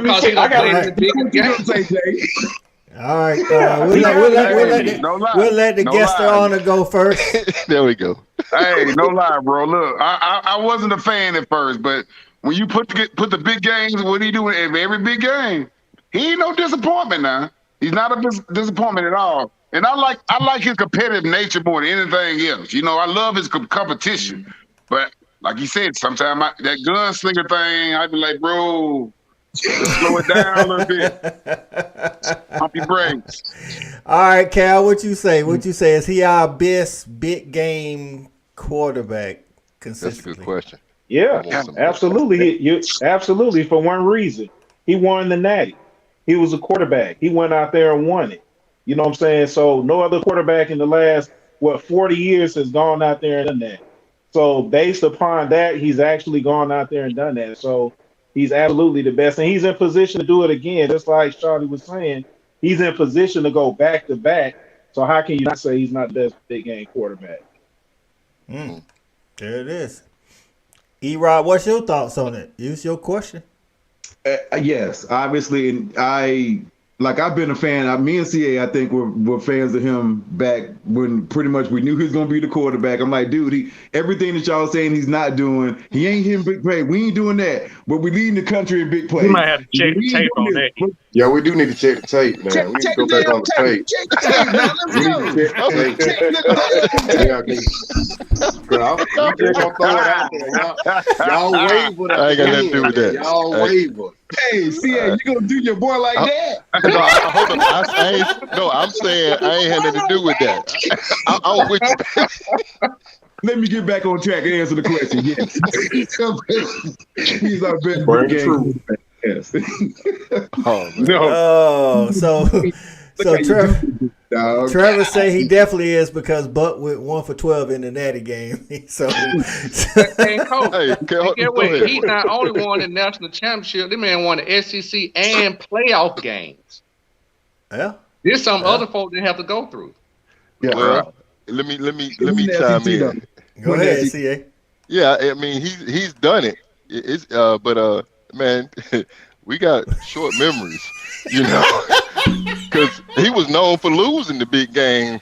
me see. I got it. All right. We'll let the guest on go first. There we go. Hey, no lie, bro. Look, I wasn't a fan at first, but when you put the big games, what he doing in every big game, he ain't no disappointment now. He's not a disappointment at all. And I like his competitive nature more than anything else. I love his competition. But like you said, sometimes that gunslinger thing, I'd be like, bro, slow it down a little bit. Pump your brakes. All right, Cal, what you say? Is he our best big game quarterback consistently? That's a good question. Yeah, absolutely. Absolutely, for one reason. He won the Natty. He was a quarterback. He went out there and won it. You know what I'm saying? So no other quarterback in the last, 40 years has gone out there and done that. So based upon that, he's actually gone out there and done that. So he's absolutely the best. And he's in position to do it again. Just like Charlie was saying, he's in position to go back to back. So how can you not say he's not the best big game quarterback? There it is. E-Rod, what's your thoughts on it? Use your question. Yes, obviously, I've been a fan. Me and CA, I think, were fans of him back when pretty much we knew he was going to be the quarterback. I'm like, dude, everything that y'all saying he's not doing, he ain't hitting big play. We ain't doing that. But we leading the country in big play. We might have to check the tape on that. Yeah, we do need to check the tape, man. We need to go back on the tape. Check the tape, man. Y'all waver. I ain't got nothing to do with that. Y'all waver. Hey, CA, you gonna do your boy like that? No, hold on. I'm saying I ain't had nothing to do with that. I'm with you. Let me get back on track and answer the question. Yes. He's our best game. Yes. Trevor say he definitely is because Buck went 1 for 12 in the Natty game. So and Coach, he's not only won the national championship. This man won the SEC and playoff games. Yeah, there's some other folks that have to go through. Yeah. Well, let me chime in. Go ahead, CA. Yeah, I mean he's done it. But man, we got short memories, because he was known for losing the big game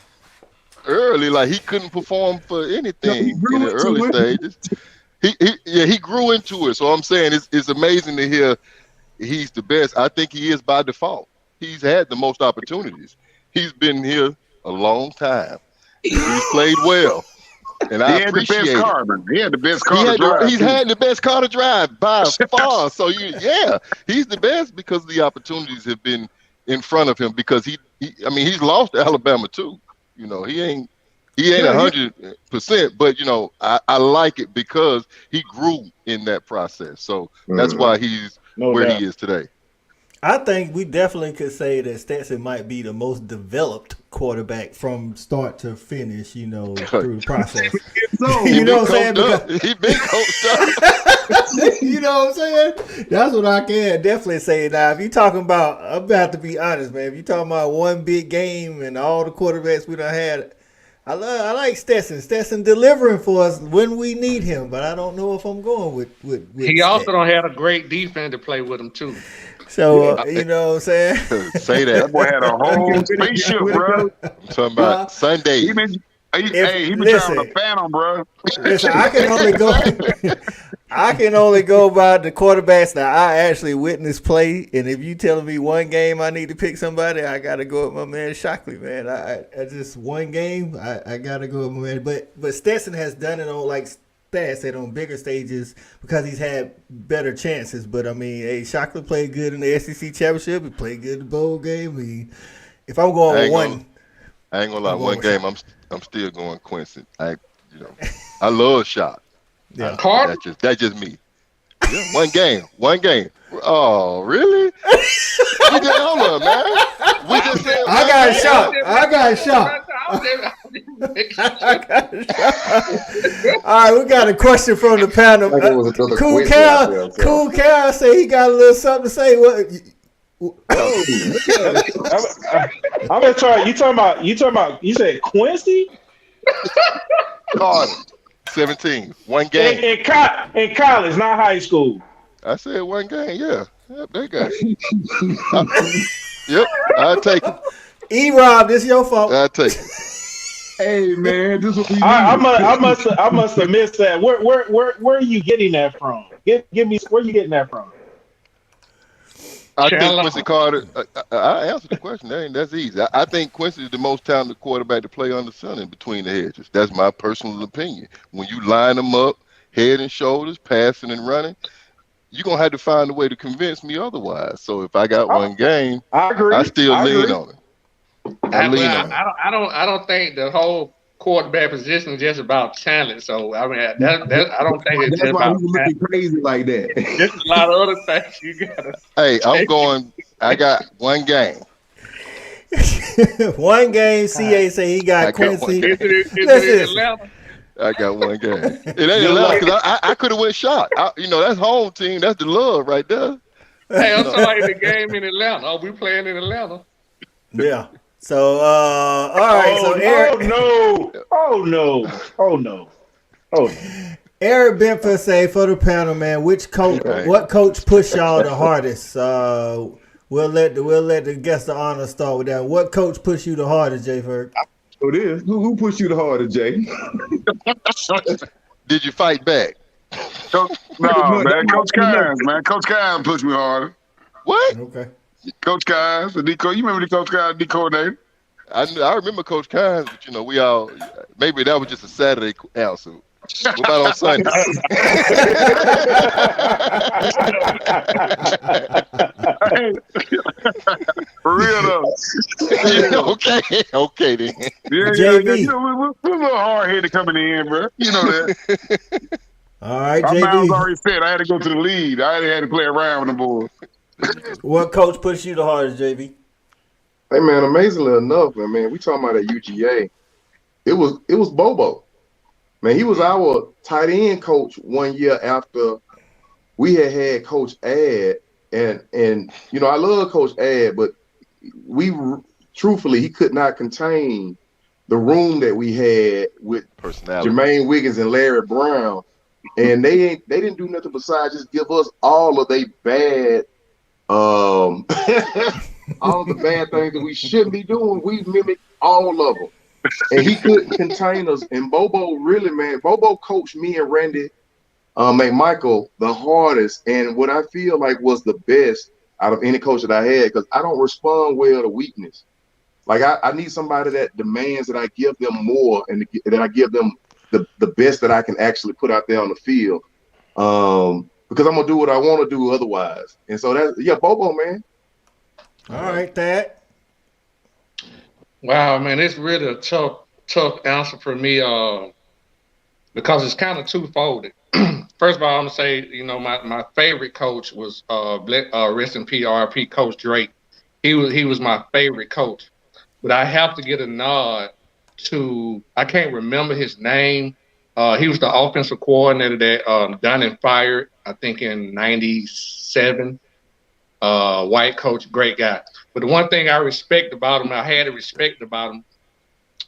early. Like he couldn't perform for anything in the early stages. He grew into it. So I'm saying it's amazing to hear he's the best. I think he is by default. He's had the most opportunities. He's been here a long time. He's played well. And I appreciate it. He had the best car to drive. He's had the best car to drive by far. So he's the best because the opportunities have been in front of him. Because he's lost to Alabama too. He ain't 100%. But I like it because he grew in that process. So that's why he's where he is today. I think we definitely could say that Stetson might be the most developed quarterback from start to finish, through the process. You know what I'm saying? He's been coached up. You know what I'm saying? That's what I can definitely say. Now, if you're talking about, I'm about to be honest, man. If you're talking about one big game and all the quarterbacks we done had, I like Stetson. Stetson delivering for us when we need him, but I don't know if I'm going with he also don't have a great defense to play with him too. So, you know what I'm saying? Say that. That boy had a whole spaceship, bro. I'm talking about Sunday. He been trying to phantom, bro. Listen, I can only go by the quarterbacks that I actually witnessed play. And if you telling me one game I need to pick somebody, I got to go with my man Shockley, man. I just one game, I got to go with my man. But Stetson has done it on Stats said on bigger stages because he's had better chances. But Shockley played good in the SEC championship. He played good in the bowl game. If I'm going with one, I ain't gonna lie. One game, I'm still going Quincy. I love Shock. Yeah, that's just me. Yeah, one game. Oh, really? Hold on, man. We just said I got a shot. All right, we got a question from the panel. Cool Cal say he got a little something to say. I'm gonna try. You talking about? You said Quincy? Carter, 17, one game. In college, not high school. I said one game. Yeah, that guy. Yep, I'll take it. E-Rob, this your fault. I'll take it. Hey man, this is what we I must have missed that. Where are you getting that from? Give me where are you getting that from? I think Quincy Carter. I answered the question. That's easy. I think Quincy is the most talented quarterback to play on the sun in between the hedges. That's my personal opinion. When you line them up, head and shoulders, passing and running, you're gonna have to find a way to convince me otherwise. So if I got one game, I agree. I still lean on it. I don't think the whole quarterback position is just about talent. So I mean, that I don't think it's That's just why about he was talent. looking crazy like that. There's a lot of other things you gotta. Hey, I'm going. I got one game. One game. CA say he got Quincy. Is it in Atlanta? I got one game. It ain't Atlanta because I could have went shot. That's home team. That's the love right there. Hey, I'm talking the game in Atlanta. Oh, we playing in Atlanta. Yeah. So, all right. So, Erik. Oh no. Erik Benford say for the panel, man. What coach pushed y'all the hardest? We'll let the guest of honor start with that. What coach pushed you the hardest, Jay Ferg? So it is. Who pushed you the hardest, Jay? Did you fight back? No, man. Coach Kynes, man. Coach Kynes pushed me harder. What? Okay. Coach Kynes, the D coordinator. You remember the Coach Kynes, D coordinator? I remember Coach Kynes, but we all maybe that was just a Saturday answer. What about on Sunday? For real though. Okay then. Yeah. You know, we're a little hard headed coming in, bro. You know that. All right, my mind was JB. already set. I had to go to the lead. I had to play around with the boys. What coach pushed you the hardest, JB? Hey man, amazingly enough, man, we talking about at UGA. It was Bobo. Man, he was our tight end coach one year after we had Coach Ad, and I love Coach Ad, but truthfully he could not contain the room that we had with personality, Jermaine Wiggins and Larry Brown, and they didn't do nothing besides just give us all of they bad, all of the bad things that we shouldn't be doing. We mimicked all of them. And he couldn't contain us. And Bobo really, man, Bobo coached me and Randy McMichael the hardest. And what I feel like was the best out of any coach that I had, because I don't respond well to weakness. Like I need somebody that demands that I give them more and that I give them the best that I can actually put out there on the field. Because I'm gonna do what I want to do otherwise. And so Bobo, man. All right, Thad. Wow, man, it's really a tough answer for me because it's kind of two-folded. First of all, I'm going to say, my favorite coach was rest in peace, RP Coach Drake. He was my favorite coach. But I have to get a nod to, I can't remember his name. He was the offensive coordinator that done and fired, I think in 97. White coach, great guy. But the one thing I respect about him, I had to respect about him,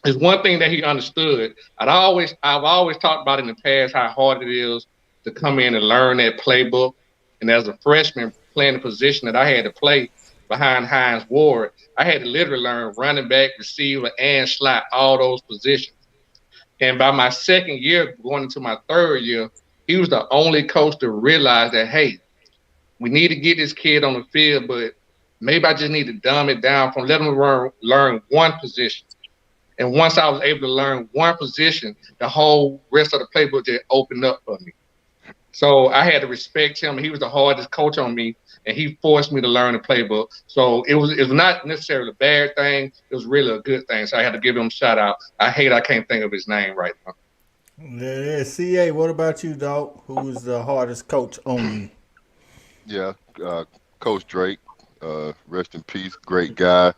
is one thing that he understood. I've always talked about in the past how hard it is to come in and learn that playbook. And as a freshman playing the position that I had to play behind Hines Ward, I had to literally learn running back, receiver, and slot, all those positions. And by my second year, going into my third year, he was the only coach to realize that, hey, we need to get this kid on the field, but maybe I just need to dumb it down from letting him learn one position. And once I was able to learn one position, the whole rest of the playbook just opened up for me. So I had to respect him. He was the hardest coach on me, and he forced me to learn the playbook. So it was not necessarily a bad thing. It was really a good thing. So I had to give him a shout out. I can't think of his name right now. Yeah, CA, what about you, dog? Who was the hardest coach on you? Yeah, Coach Drake, rest in peace, great guy.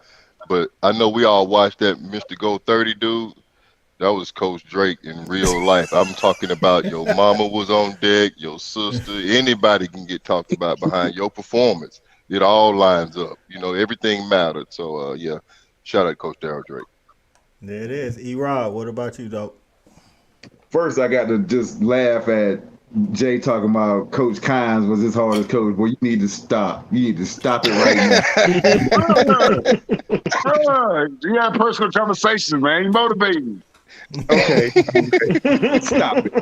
But I know we all watched that Mr. Go 30 dude. That was Coach Drake in real life. I'm talking about your mama was on deck, your sister, anybody can get talked about behind your performance. It all lines up. Everything mattered. So, shout out Coach Darryl Drake. There it is. E-Rob, what about you, dog? First, I got to just laugh at Jay talking about Coach Kynes was his hardest coach. Boy, you need to stop. You need to stop it right now. You have personal conversations, man. You motivate me. Okay. Stop it.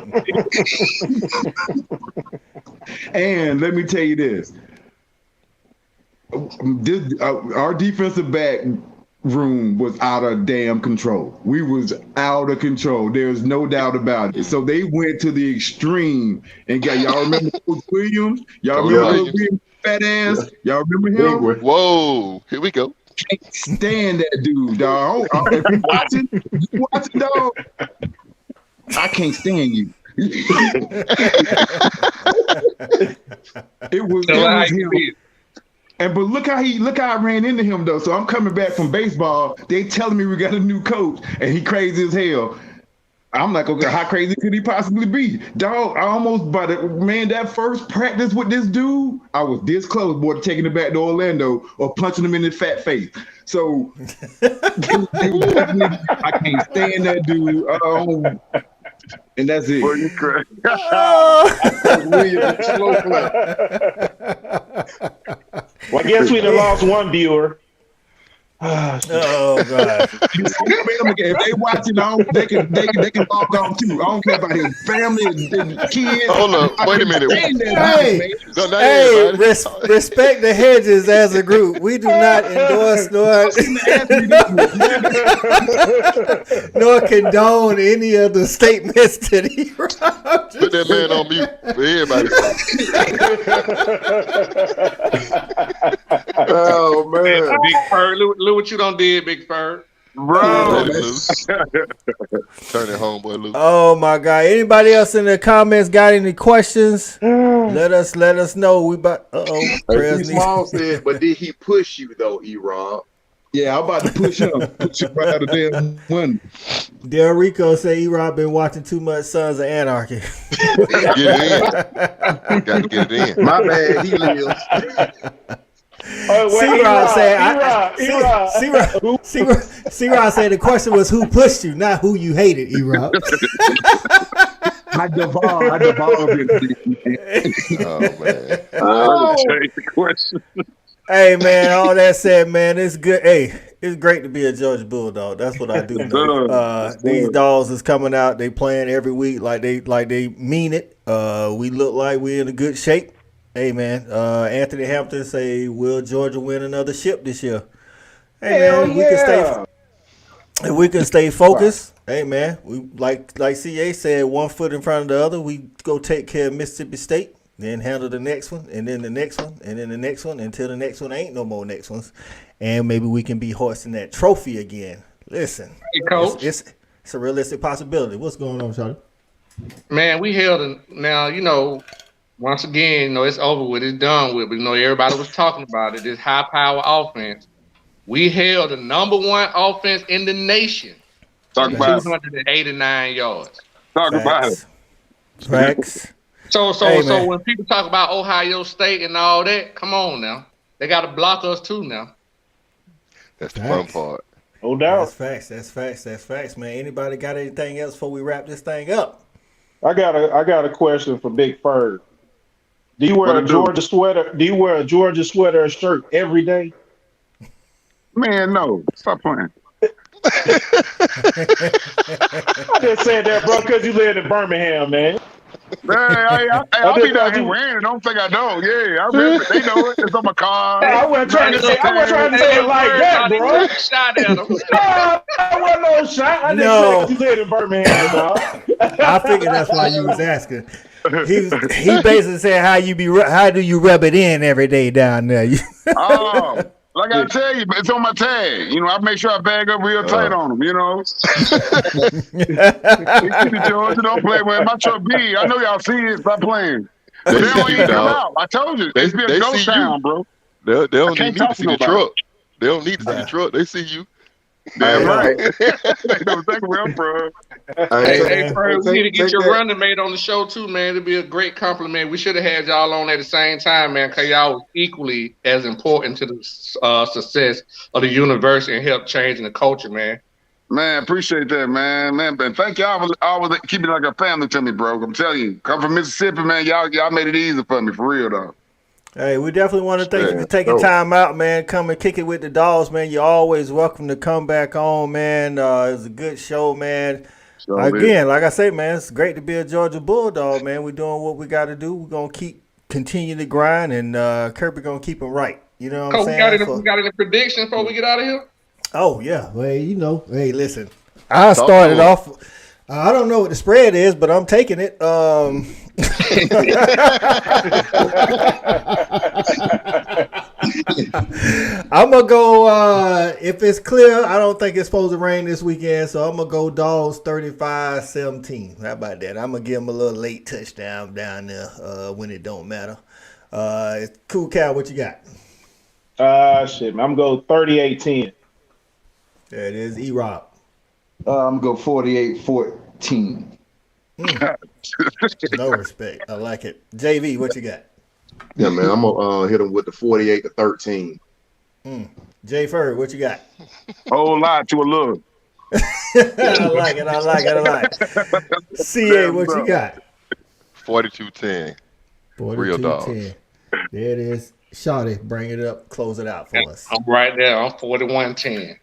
And let me tell you this. Our defensive back room was out of damn control. We was out of control. There's no doubt about it. So they went to the extreme and y'all remember Coach Williams? Y'all remember Williams fat ass? Y'all remember him? Whoa, here we go. can't stand that dude, dog. If you watching, dog. I can't stand you. It was him. But look how I ran into him though. So I'm coming back from baseball. They telling me we got a new coach, and he crazy as hell. I'm like, okay, how crazy could he possibly be? Dog, I almost that first practice with this dude, I was this close, boy, to taking it back to Orlando or punching him in his fat face. So I can't stand that dude. And that's it. Boy, you crazy. Well, I guess we done lost one viewer. Oh God! If they watching, they can log on too. I don't care about his family, his kids. Hold up, wait a minute. Hey, respect the hedges as a group. We do not endorse nor condone any of the statements that he wrote. Put that man on mute for everybody. Oh man, Big Fur, look what you done did, Big Fur. Bro. Turn it home, boy, loose. Oh my God! Anybody else in the comments got any questions? Let us know. We about. Small said, but did he push you though, E-Rob? Yeah, I'm about to push him. Push him right out of damn window. Del Rico say E-Rob been watching too much Sons of Anarchy. Get it in. Got to get it in. My bad, he lives. C-Rod said the question was who pushed you, not who you hated, E-Rob. I devolved it. Oh, man. Change the question. Hey, man, all that said, man, it's good. Hey, it's great to be a Georgia Bulldog. That's what I do know. These dogs is coming out. They playing every week like they mean it. We look like we're in a good shape. Hey, man, Anthony Hampton say, will Georgia win another ship this year? Hey, man, if we can stay focused, hey, man, we like CA said, 1 foot in front of the other, we go take care of Mississippi State, then handle the next one, and then the next one, and then the next one, until the next one ain't no more next ones. And maybe we can be hoisting that trophy again. Listen, Hey, Coach. It's a realistic possibility. What's going on, Charlie? Man, we held now, once again, it's over with, it's done with. But everybody was talking about it. This high power offense. We held the number one offense in the nation. Talk about 289 yards. Talk about it. Facts. So man. when people talk about Ohio State and all that, come on now. They got to block us too now. That's the fun part. No doubt. That's facts, man. Anybody got anything else before we wrap this thing up? I got a question for Big Fur. Do you wear a Georgia sweater? Do you wear a Georgia sweater or shirt every day? Man, no. Stop playing. I just said that, bro, because you live in Birmingham, man. I'll be down here wearing it. Don't think I don't. Yeah, I remember. They know it. It's on my car. I wasn't trying to say it like that, bro. Shot at them. I wasn't no shot. I just said you live in Birmingham, dog. I figured that's why you was asking. He basically said how do you rub it in every day down there? Like I tell you, it's on my tag. I make sure I bag up real tight on them. Georgia, don't play with my truck big. I know y'all see it. Stop playing. But they don't even come out. I told you, it's been a ghost town, bro. They don't need to see the truck. They don't need to see the truck. They see you. Damn right. They know exactly where I'm from. Hey, Fred, we need to get your running mate on the show too, man. It'd be a great compliment. We should have had y'all on at the same time, man, because y'all was equally as important to the success of the university and help changing the culture, man. Man, appreciate that, man. But thank y'all for always keeping it like a family to me, bro. I'm telling you, come from Mississippi, man. Y'all made it easy for me, for real, though. Hey, we definitely want to thank you for taking time out, man. Come and kick it with the dogs, man. You're always welcome to come back on, man. It's a good show, man. Again, like I say, man, it's great to be a Georgia Bulldog, man. We're doing what we got to do. We're going to continue to grind, and Kirby going to keep them right. You know what I'm saying? We got any predictions before we get out of here? Oh, yeah. Well, hey, listen. I started off. I don't know what the spread is, but I'm taking it. I'm gonna go. If it's clear, I don't think it's supposed to rain this weekend, so I'm gonna go Dogs 35-17. How about that? I'm gonna give them a little late touchdown down there when it don't matter. Cool Cal, what you got? Shit, man, I'm gonna go 38-10. There it is, E-Rob. I'm gonna go 48-14. No respect. I like it. JV, what you got? Yeah, man, I'm gonna hit them with the 48-13. J Ferg, what you got? Whole lot to a little. I like it. CA, what you got? 42-10. Real dogs. 42-10. There it is. Shawty, bring it up, close it out for us. I'm right there. I'm 41-10.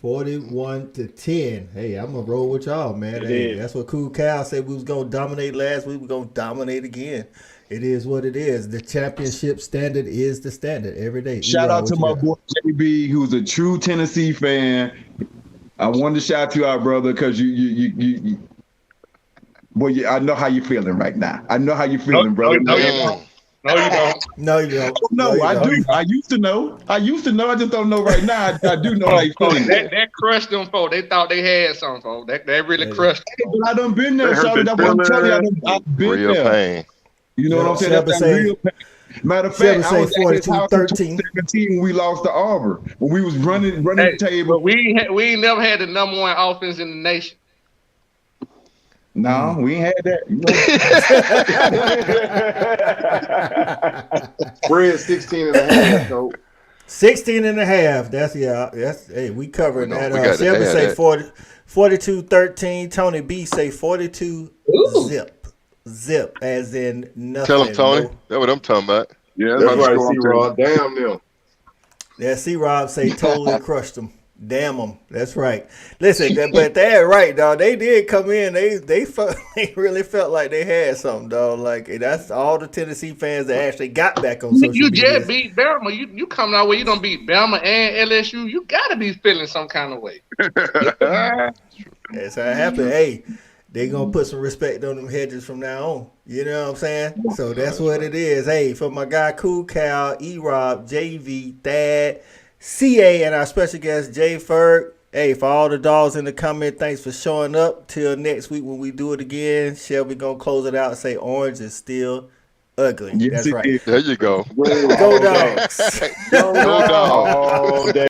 41-10. Hey, I'm gonna roll with y'all, man. Hey, that's what Cool Cal said we was gonna dominate last week. We're gonna dominate again. It is what it is. The championship standard is the standard every day. Shout out to my boy JB, who's a true Tennessee fan. I wanted to shout you out, brother, because you boy, I know how you're feeling right now. I know how you're feeling, brother. No, you don't. No, you don't. No, I do. I used to know. I just don't know right now. I do know how you feeling. That crushed them, folks. They thought they had something, folks. That really crushed them. But I done been there, Shawty. That's what I'm telling you. I've been Real there. pain. You know what I'm saying? That's that real pain. Matter of fact, I was at his house in 2017 when we lost to Auburn. When we was running the table. But we ain't never had the number one offense in the nation. No, we ain't had that. Spread 16.5. So 16.5. That's hey, we covering that. Shelby say 42-13. Tony B say 42 zip as in nothing. Tell him, Tony. That's what I'm talking about. Yeah, that's right, C-Rod. Damn them. Yeah, C-Rob say totally crushed them. Damn them. That's right. Listen, but they're right, dog. They did come in. They really felt like they had something, dog. Like that's all the Tennessee fans that actually got back on social media. You just beat Bama. You coming out where you don't beat Bama and LSU. You gotta be feeling some kind of way. That's how it happened. Hey, they gonna put some respect on them hedges from now on. You know what I'm saying? So that's what it is. Hey, for my guy Cool Cal, E-Rob, JV, Thad, CA, and our special guest J Ferg. Hey, for all the dogs in the comment, thanks for showing up. Till next week when we do it again, Shelby gonna close it out and say orange is still ugly. Yes, that's right. There you go. Go Dogs. Go Dogs.